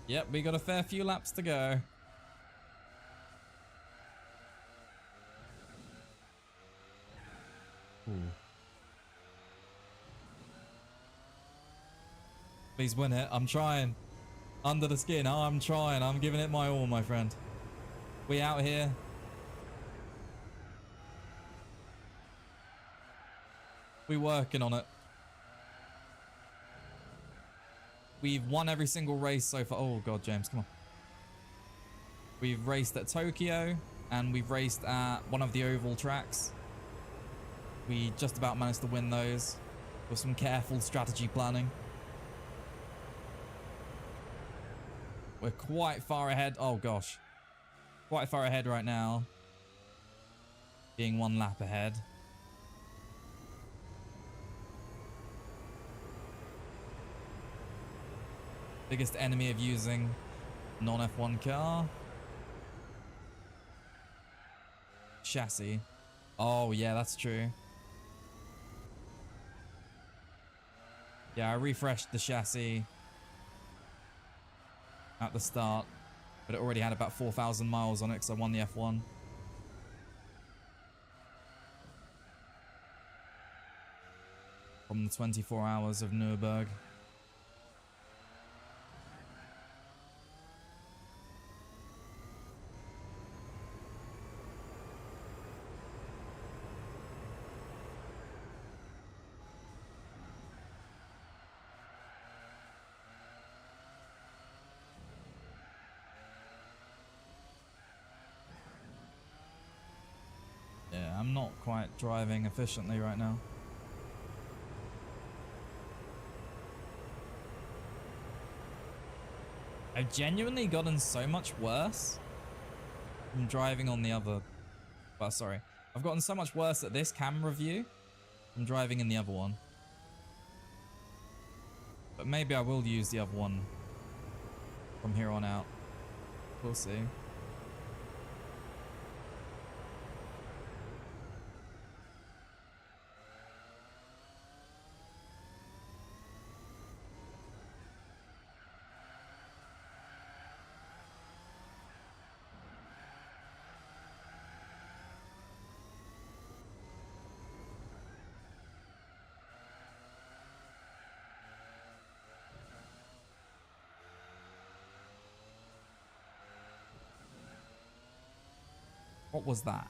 Yep, we got a fair few laps to go. Ooh. Please win it. I'm trying. Under the skin. I'm trying. I'm giving it my all, my friend. We out here. We working on it. We've won every single race so far. Oh god, James, come on. We've raced at Tokyo and we've raced at one of the oval tracks. We just about managed to win those with some careful strategy planning. We're quite far ahead. Oh gosh. Quite far ahead right now. Being one lap ahead. Biggest enemy of using non-F1 car. Chassis. Oh yeah, that's true. Yeah, I refreshed the chassis at the start, but it already had about 4,000 miles on it because I won the F1. From the 24 hours of Nürburgring. Yeah, I'm not quite driving efficiently right now. I've genuinely gotten so much worse from driving on the other... Well, sorry. I've gotten so much worse at this camera view from driving in the other one. But maybe I will use the other one from here on out. We'll see. What was that?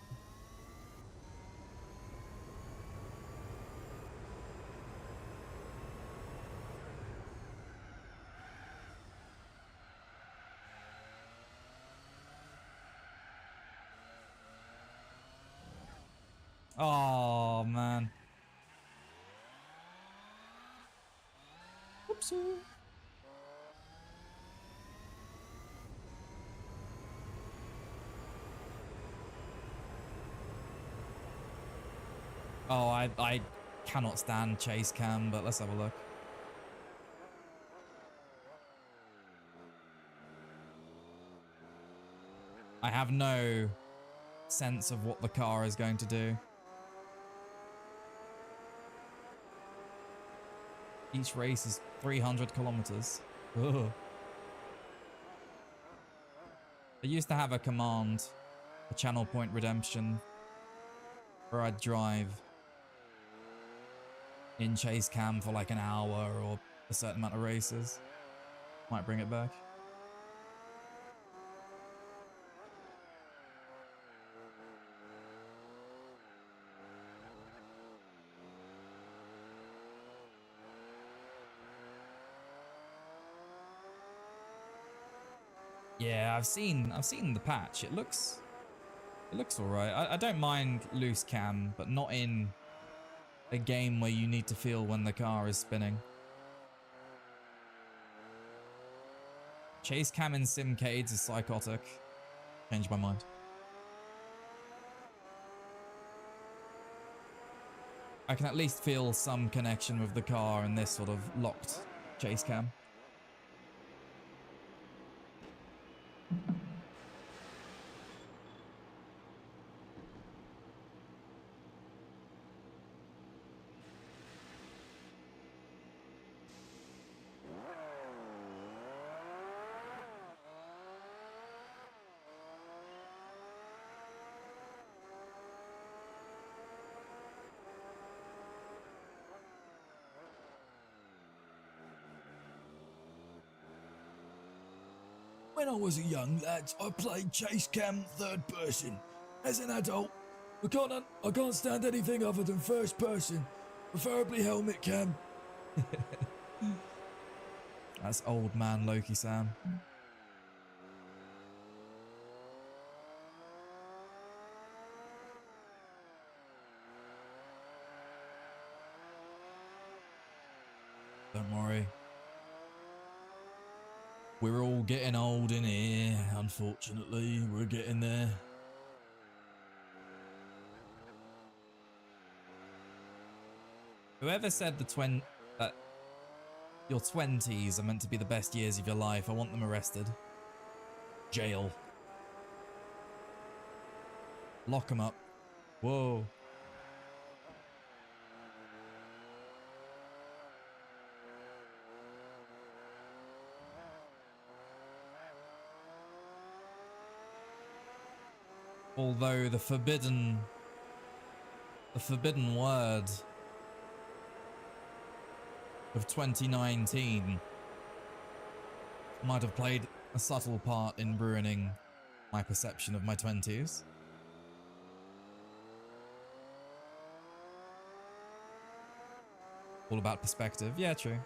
Oh, man. Whoopsie. Oh, I cannot stand chase cam, but let's have a look. I have no sense of what the car is going to do. Each race is 300 kilometers. Ugh. I used to have a command, a channel point redemption, where I'd drive in chase cam for like an hour or a certain amount of races. Might bring it back. Yeah, I've seen the patch. It looks alright. I don't mind loose cam, but not in a game where you need to feel when the car is spinning. Chase cam in simcades is psychotic. Changed my mind. I can at least feel some connection with the car in this sort of locked chase cam. When I was a young lad, I played chase cam third person. As an adult, I can't stand anything other than first person, preferably helmet cam. That's old man Loki Sam. Don't worry. We're all getting old in here, unfortunately. We're getting there. Whoever said that your 20s are meant to be the best years of your life, I want them arrested. Jail. Lock them up. Whoa. Although the forbidden word of 2019 might have played a subtle part in ruining my perception of my 20s. All about perspective. Yeah, true.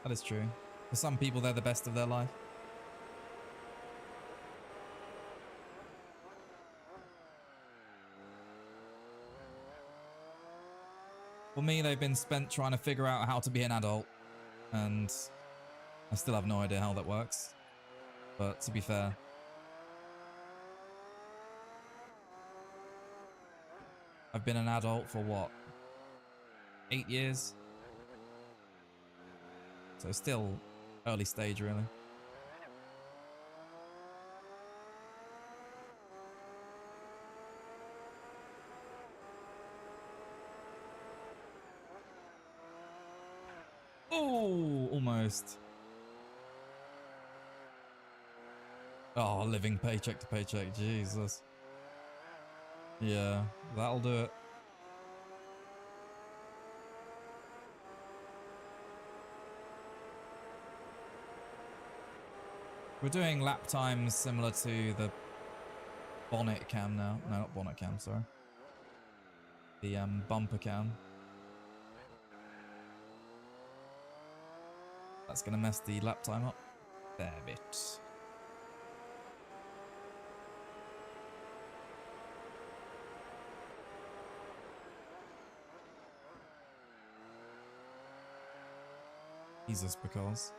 That is true. For some people, they're the best of their life. For me, they've been spent trying to figure out how to be an adult, and I still have no idea how that works. But to be fair, I've been an adult for what? 8 years? So still early stage, really. Oh, almost. Oh, living paycheck to paycheck. Jesus. Yeah, that'll do it. We're doing lap times similar to the bonnet cam now. No, not bonnet cam, sorry. The bumper cam. That's gonna mess the lap time up a fair bit. Jesus, because.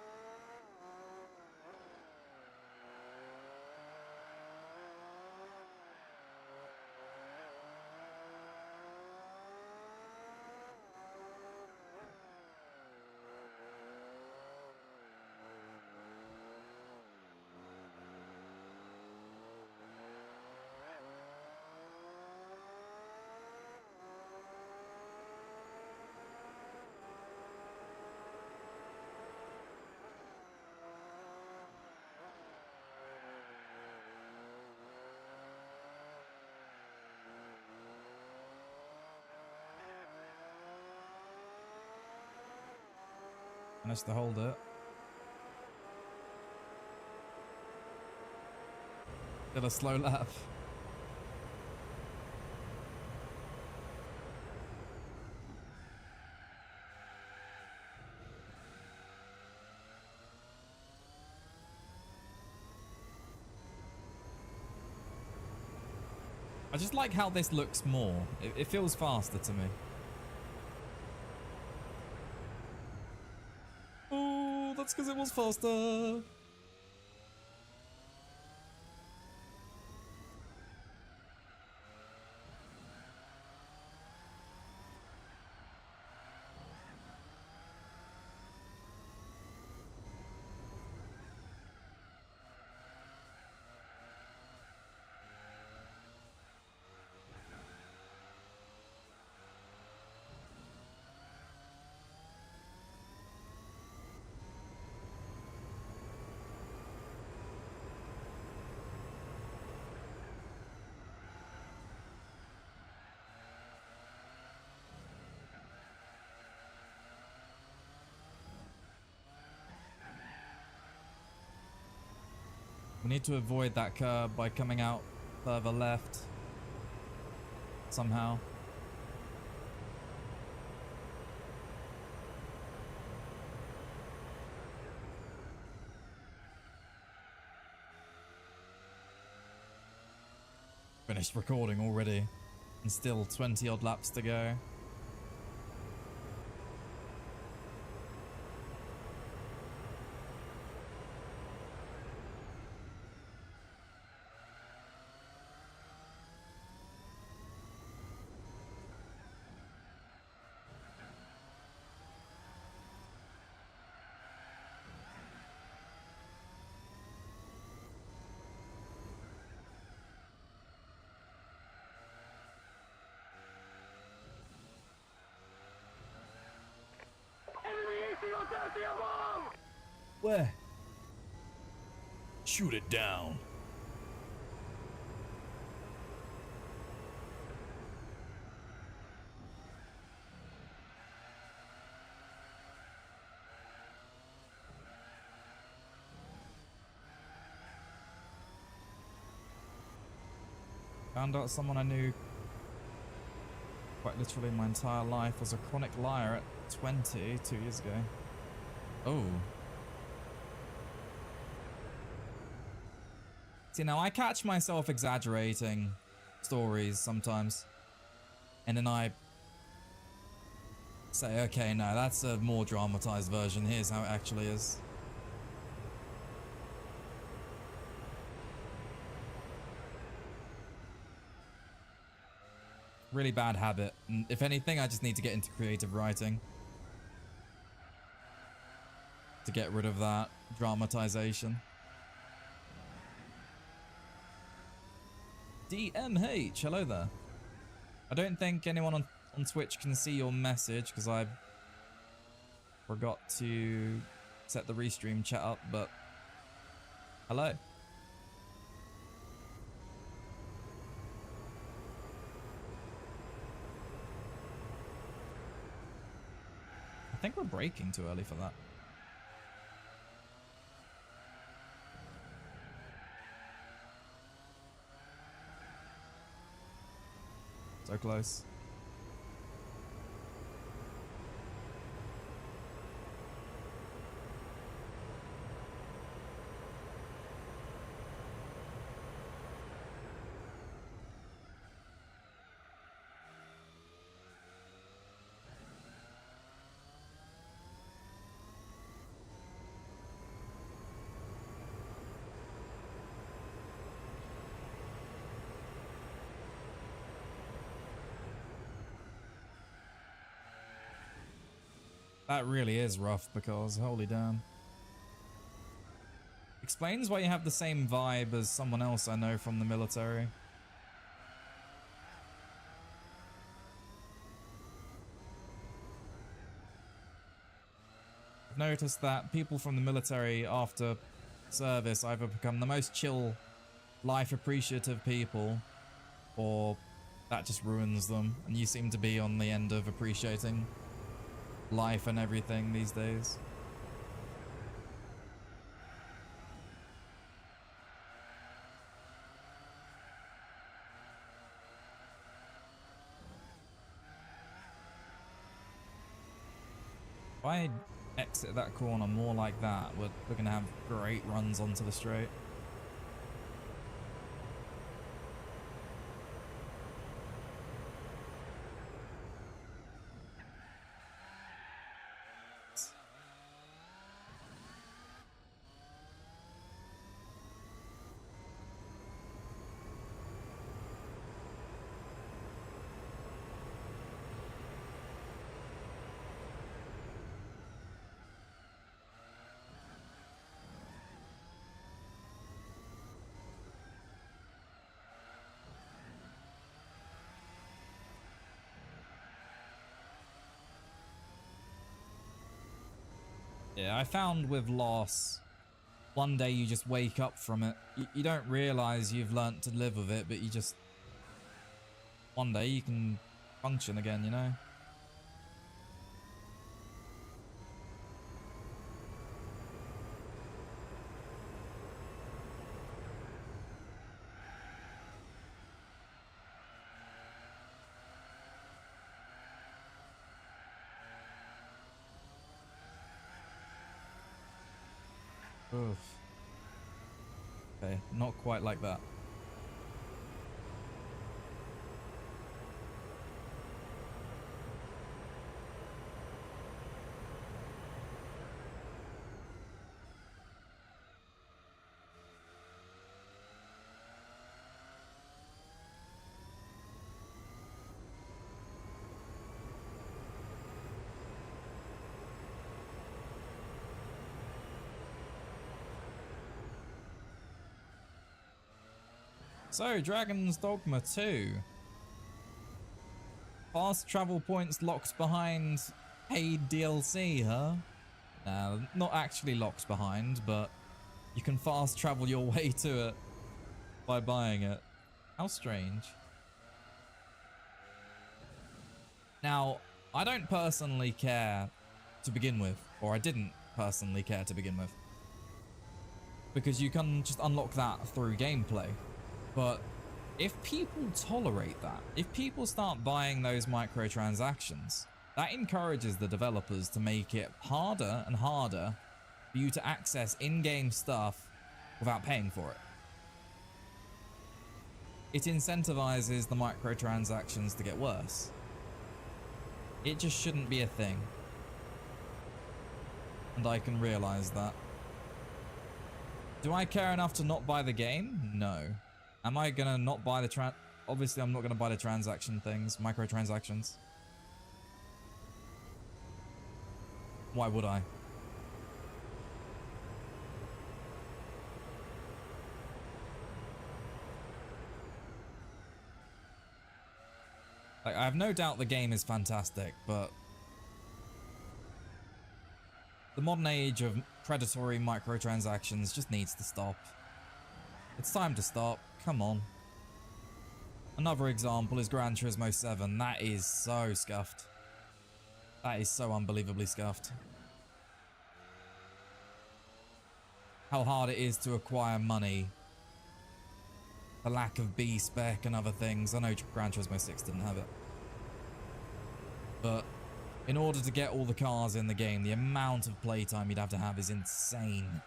Managed to hold it. Still a slow lap. I just like how this looks more. It feels faster to me. Oh, that's because it was faster. We need to avoid that curb by coming out further left. Somehow. Finished recording already. And still 20 odd laps to go. Where? Shoot it down. Found out someone I knew quite literally my entire life was a chronic liar at 20, 2 years ago. Oh. See, now I catch myself exaggerating stories sometimes. And then I say, okay, no, that's a more dramatized version. Here's how it actually is. Really bad habit. And if anything, I just need to get into creative writing to get rid of that dramatization. DMH, hello there. I don't think anyone on Twitch can see your message because I forgot to set the restream chat up, but hello. I think we're braking too early for that. So close. That really is rough because, holy damn. Explains why you have the same vibe as someone else I know from the military. I've noticed that people from the military after service either become the most chill, life appreciative people, or that just ruins them, and you seem to be on the end of appreciating life and everything these days. If I exit that corner more like that, we're going to have great runs onto the straight. Yeah, I found with loss, one day you just wake up from it. You don't realize you've learnt to live with it, but you just... One day you can function again, you know? Oof. Okay, not quite like that. So, Dragon's Dogma 2. Fast travel points locked behind paid DLC, huh? Not actually locked behind, but you can fast travel your way to it by buying it. How strange. Now, I don't personally care to begin with, or I didn't personally care to begin with, because you can just unlock that through gameplay. But if people tolerate that, if people start buying those microtransactions, that encourages the developers to make it harder and harder for you to access in-game stuff without paying for it. It incentivizes the microtransactions to get worse. It just shouldn't be a thing. And I can realize that. Do I care enough to not buy the game? No. Am I gonna not buy the obviously I'm not gonna buy the transaction things, microtransactions. Why would I? Like, I have no doubt the game is fantastic, but the modern age of predatory microtransactions just needs to stop. It's time to stop. Come on. Another example is Gran Turismo 7. That is so scuffed. That is so unbelievably scuffed. How hard it is to acquire money. The lack of B spec and other things. I know Gran Turismo 6 didn't have it. But in order to get all the cars in the game, the amount of playtime you'd have to have is insane.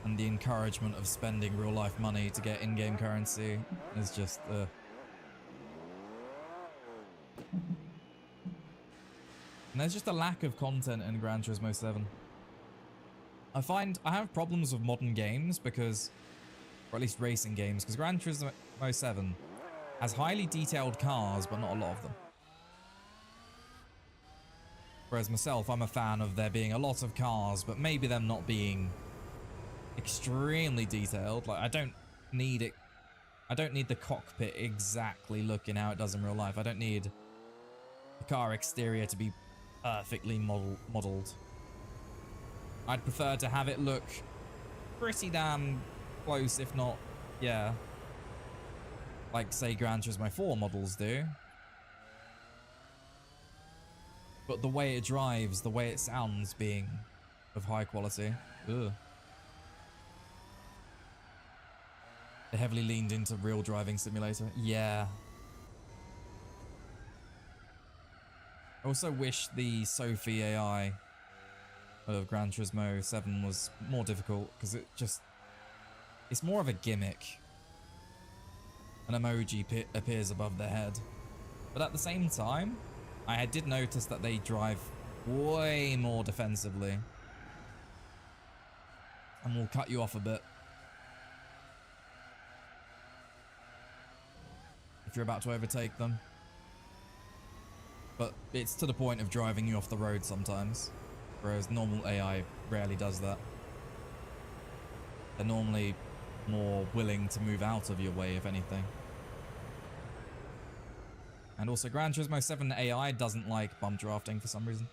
And the encouragement of spending real life money to get in-game currency is just and there's just a lack of content in Gran Turismo 7. I find I have problems with modern games because, or at least racing games, because Gran Turismo 7 has highly detailed cars, but not a lot of them. Whereas myself, I'm a fan of there being a lot of cars, but maybe them not being extremely detailed. Like, I don't need it. I don't need the cockpit exactly looking how it does in real life. I don't need the car exterior to be perfectly modeled. I'd prefer to have it look pretty damn close, if not, yeah, like say Gran Turismo 4 models do. But the way it drives, the way it sounds being of high quality. Ugh. They heavily leaned into real driving simulator. Yeah. I also wish the Sophie AI of Gran Turismo 7 was more difficult, because it's more of a gimmick. An emoji appears above their head. But at the same time, I did notice that they drive way more defensively. And will cut you off a bit if you're about to overtake them. But it's to the point of driving you off the road sometimes. Whereas normal AI rarely does that. They're normally more willing to move out of your way, if anything. And also, Gran Turismo 7 AI doesn't like bump drafting for some reason.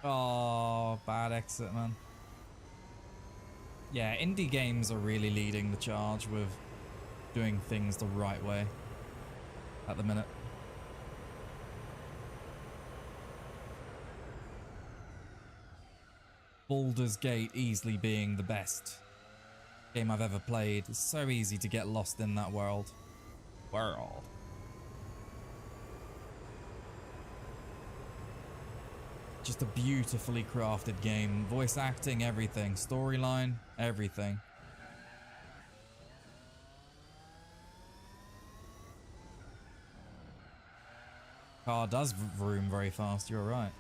Oh, bad exit, man. Yeah, indie games are really leading the charge with doing things the right way at the minute. Baldur's Gate easily being the best game I've ever played. It's so easy to get lost in that world. Just a beautifully crafted game. Voice acting, everything. Storyline, everything. Car does vroom very fast, you're right.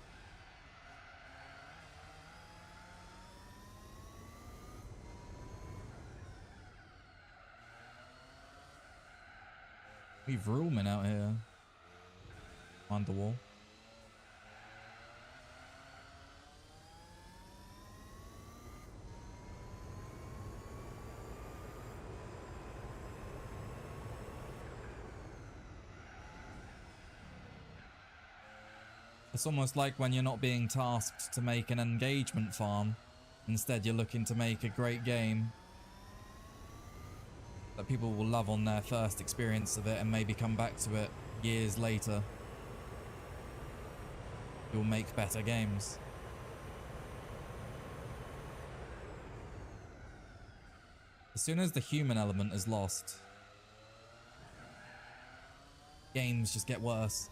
We vrooming out here. On the wall. It's almost like when you're not being tasked to make an engagement farm. Instead, you're looking to make a great game that people will love on their first experience of it and maybe come back to it years later. You'll make better games. As soon as the human element is lost, games just get worse.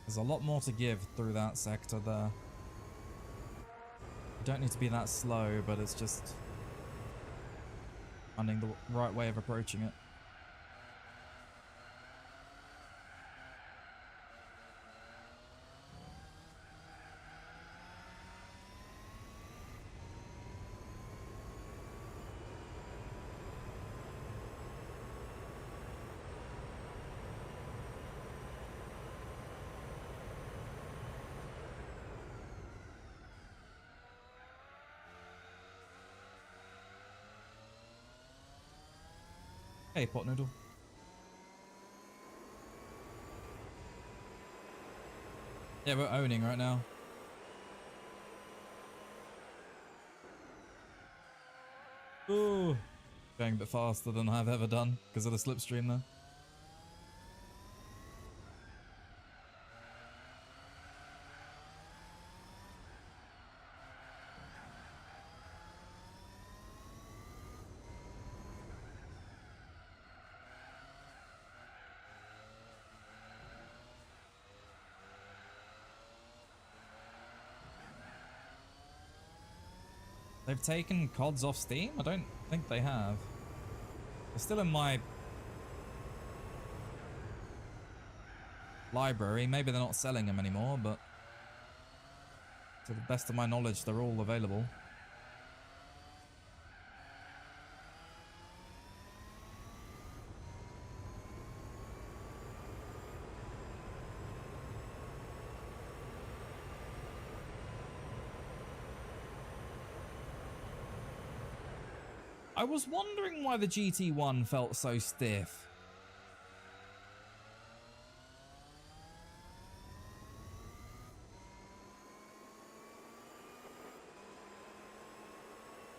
There's a lot more to give through that sector there. You don't need to be that slow, but it's just finding the right way of approaching it. Hey, pot noodle. Yeah, we're owning right now. Ooh. Going a bit faster than I've ever done because of the slipstream there. They've taken CODs off Steam? I don't think they have. They're still in my library. Maybe they're not selling them anymore, but to the best of my knowledge, they're all available. I was wondering why the GT1 felt so stiff.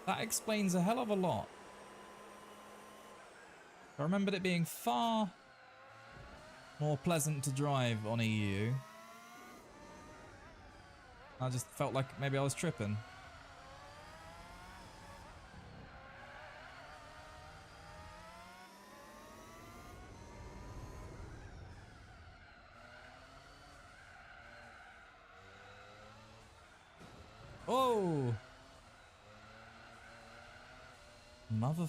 That explains a hell of a lot. I remembered it being far more pleasant to drive on EU. I just felt like maybe I was tripping. Oh! Mother...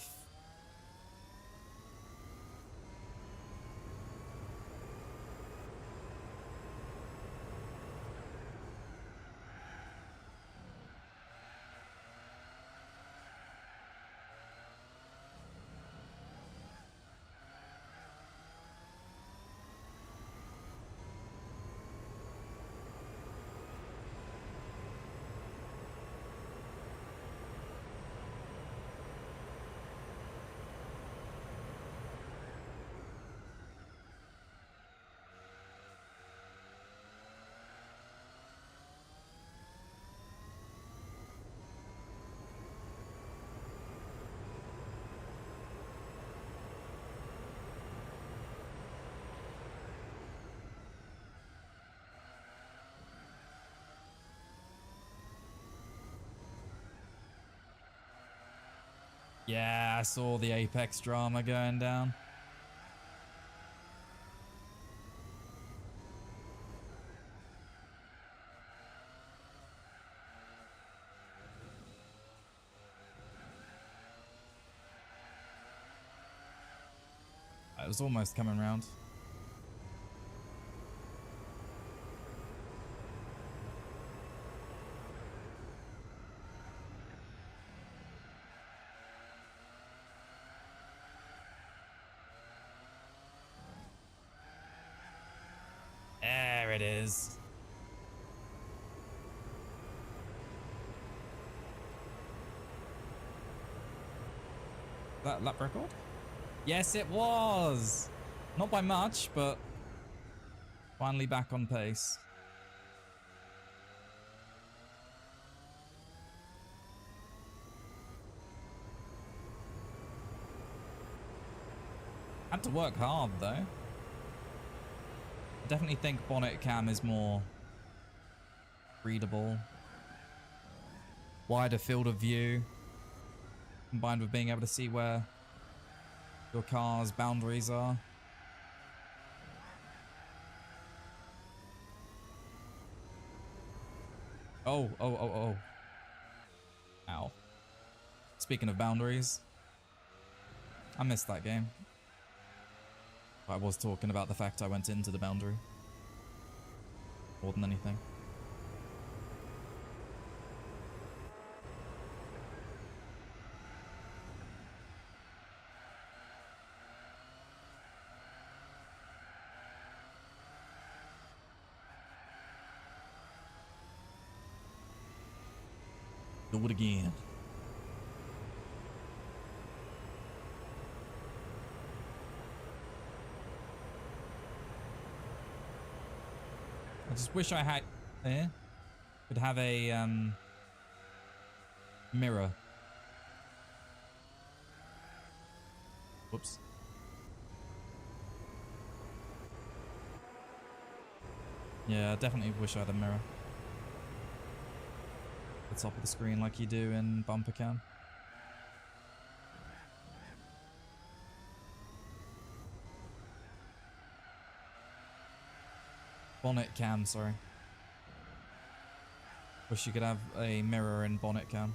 Yeah, I saw the Apex drama going down. It was almost coming round. There it is. That lap record? Yes, it was. Not by much, but finally back on pace. Had to work hard though. I definitely think bonnet cam is more readable. Wider field of view. Combined with being able to see where your car's boundaries are. Oh. Ow. Speaking of boundaries, I missed that game. I was talking about the fact I went into the boundary. More than anything. Do it again. I just wish I had could have a mirror Whoops. Yeah, I definitely wish I had a mirror. The top of the screen like you do in bumper cam. Bonnet cam, sorry. Wish you could have a mirror in bonnet cam.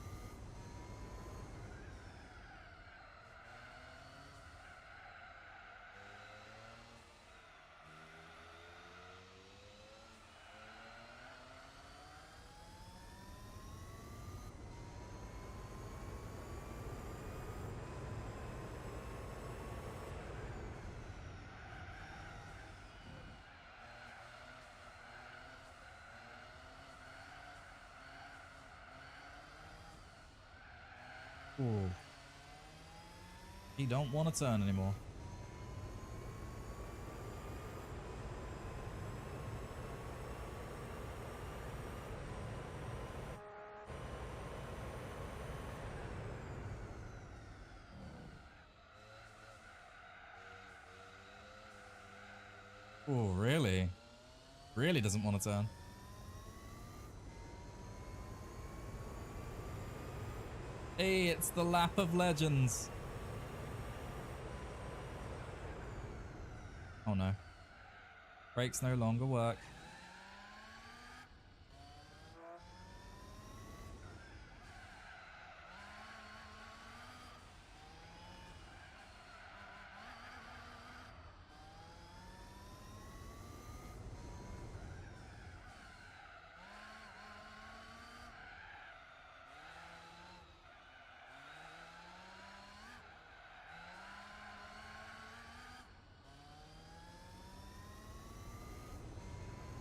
Ooh. You don't want to turn anymore. Oh, really? Really doesn't want to turn. Hey, it's the lap of legends. Oh no. Brakes no longer work.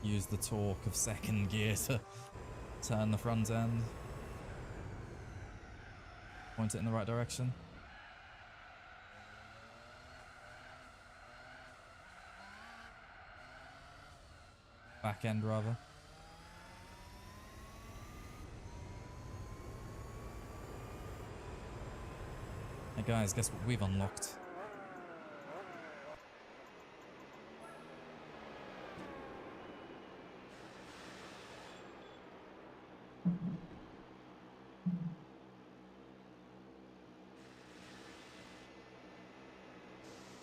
Use the torque of second gear to turn the front end. Point it in the right direction. Back end, rather. Hey guys, guess what we've unlocked?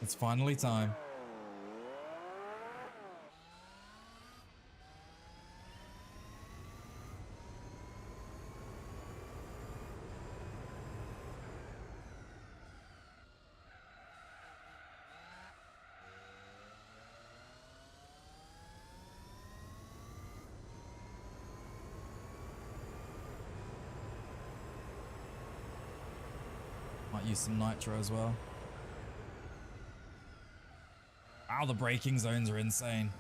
It's finally time. Might use some nitro as well. Wow, the braking zones are insane.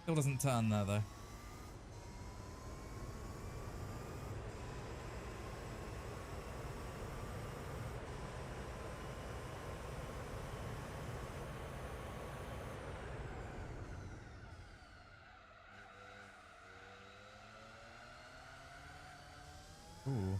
Still doesn't turn there though. Ooh.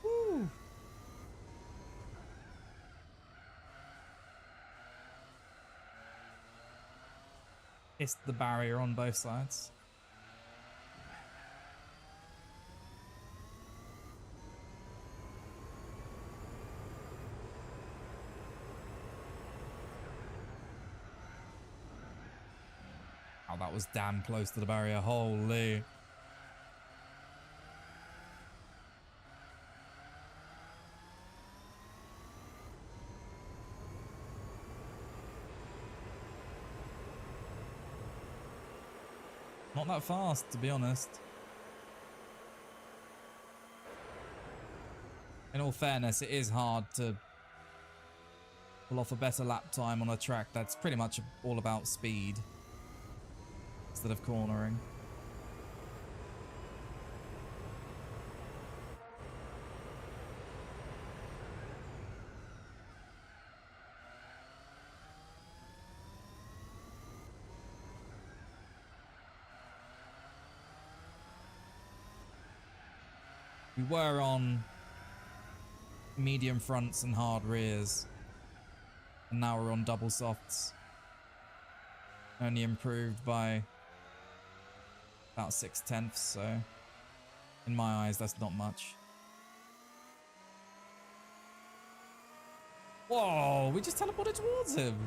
Woo. Hissed the barrier on both sides. Wow, that was damn close to the barrier. Holy. Not that fast, to be honest. In all fairness, it is hard to pull off a better lap time on a track that's pretty much all about speed instead of cornering. We were on medium fronts and hard rears, and now we're on double softs. Only improved by about 6/10, so in my eyes, that's not much. Whoa, we just teleported towards him.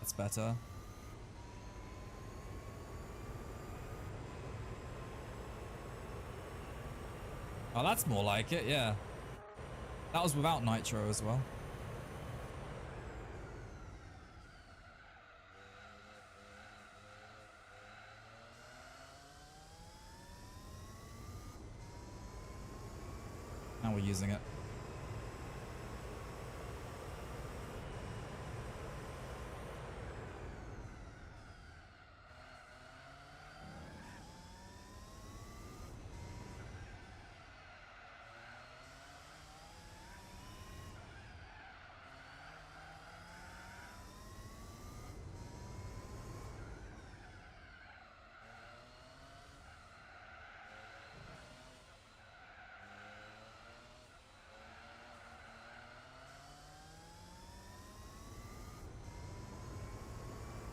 That's better. Oh, that's more like it, yeah. That was without nitro as well. Now we're using it.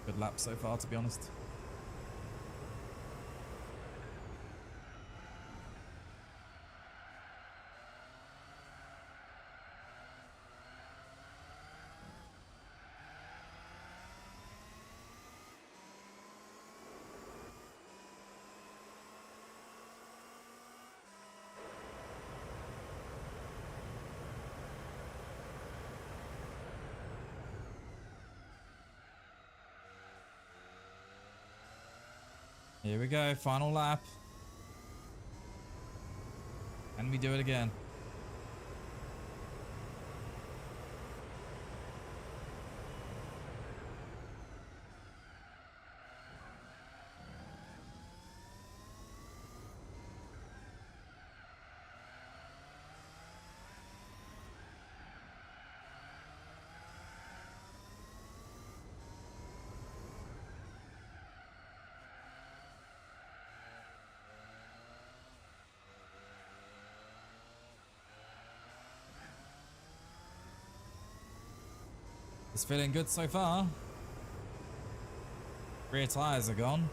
Good lap so far, to be honest. Here we go, final lap. And we do it again. It's feeling good so far. Rear tires are gone.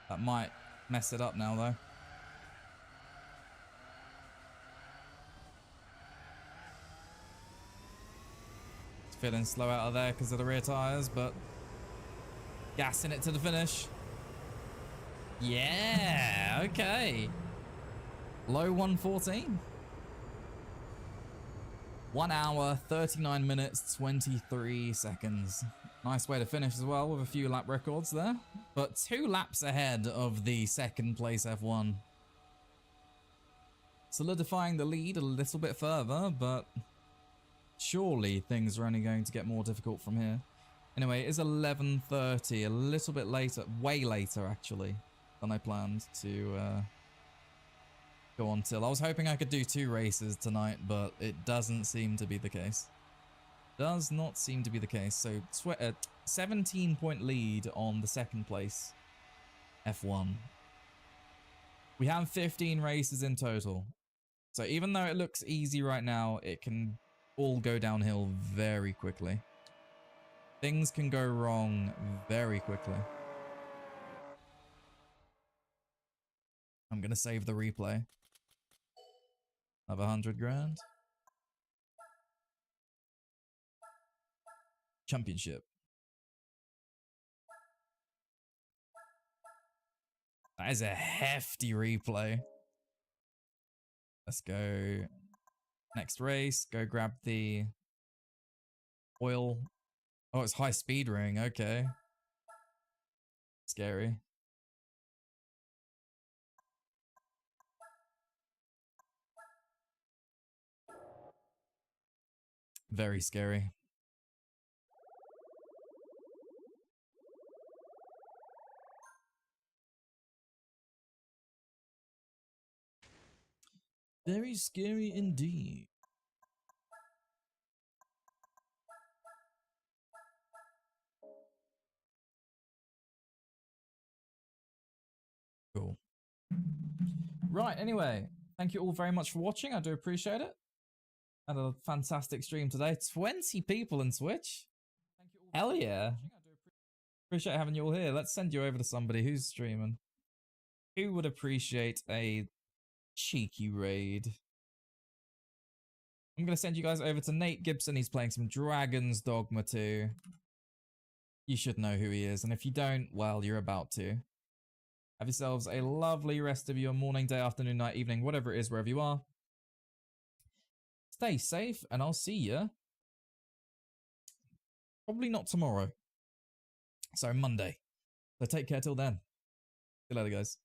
That might mess it up now though. It's feeling slow out of there because of the rear tires, but gassing it to the finish. Yeah, okay. Low 114. 1 hour, 39 minutes, 23 seconds. Nice way to finish as well with a few lap records there. But 2 laps ahead of the second place F1. Solidifying the lead a little bit further, but surely things are only going to get more difficult from here. Anyway, it is 11:30, a little bit later, way later actually, than I planned to go on till. I was hoping I could do 2 races tonight, but it doesn't seem to be the case. Does not seem to be the case. So 17-point lead on the second place F1. We have 15 races in total. So even though it looks easy right now, it can all go downhill very quickly. Things can go wrong very quickly. I'm going to save the replay. Another 100 grand. Championship. That is a hefty replay. Let's go. Next race. Go grab the oil. Oh, it's high speed ring. Okay. Scary. Very scary. Very scary indeed. Cool. Right, anyway. Thank you all very much for watching. I do appreciate it. Had a fantastic stream today. 20 people in Switch. Hell yeah. Appreciate having you all here. Let's send you over to somebody who's streaming. Who would appreciate a cheeky raid? I'm going to send you guys over to Nate Gibson. He's playing some Dragon's Dogma 2. You should know who he is. And if you don't, well, you're about to. Have yourselves a lovely rest of your morning, day, afternoon, night, evening, whatever it is, wherever you are. Stay safe, and I'll see you. Probably not tomorrow. So Monday. So take care till then. See you later, guys.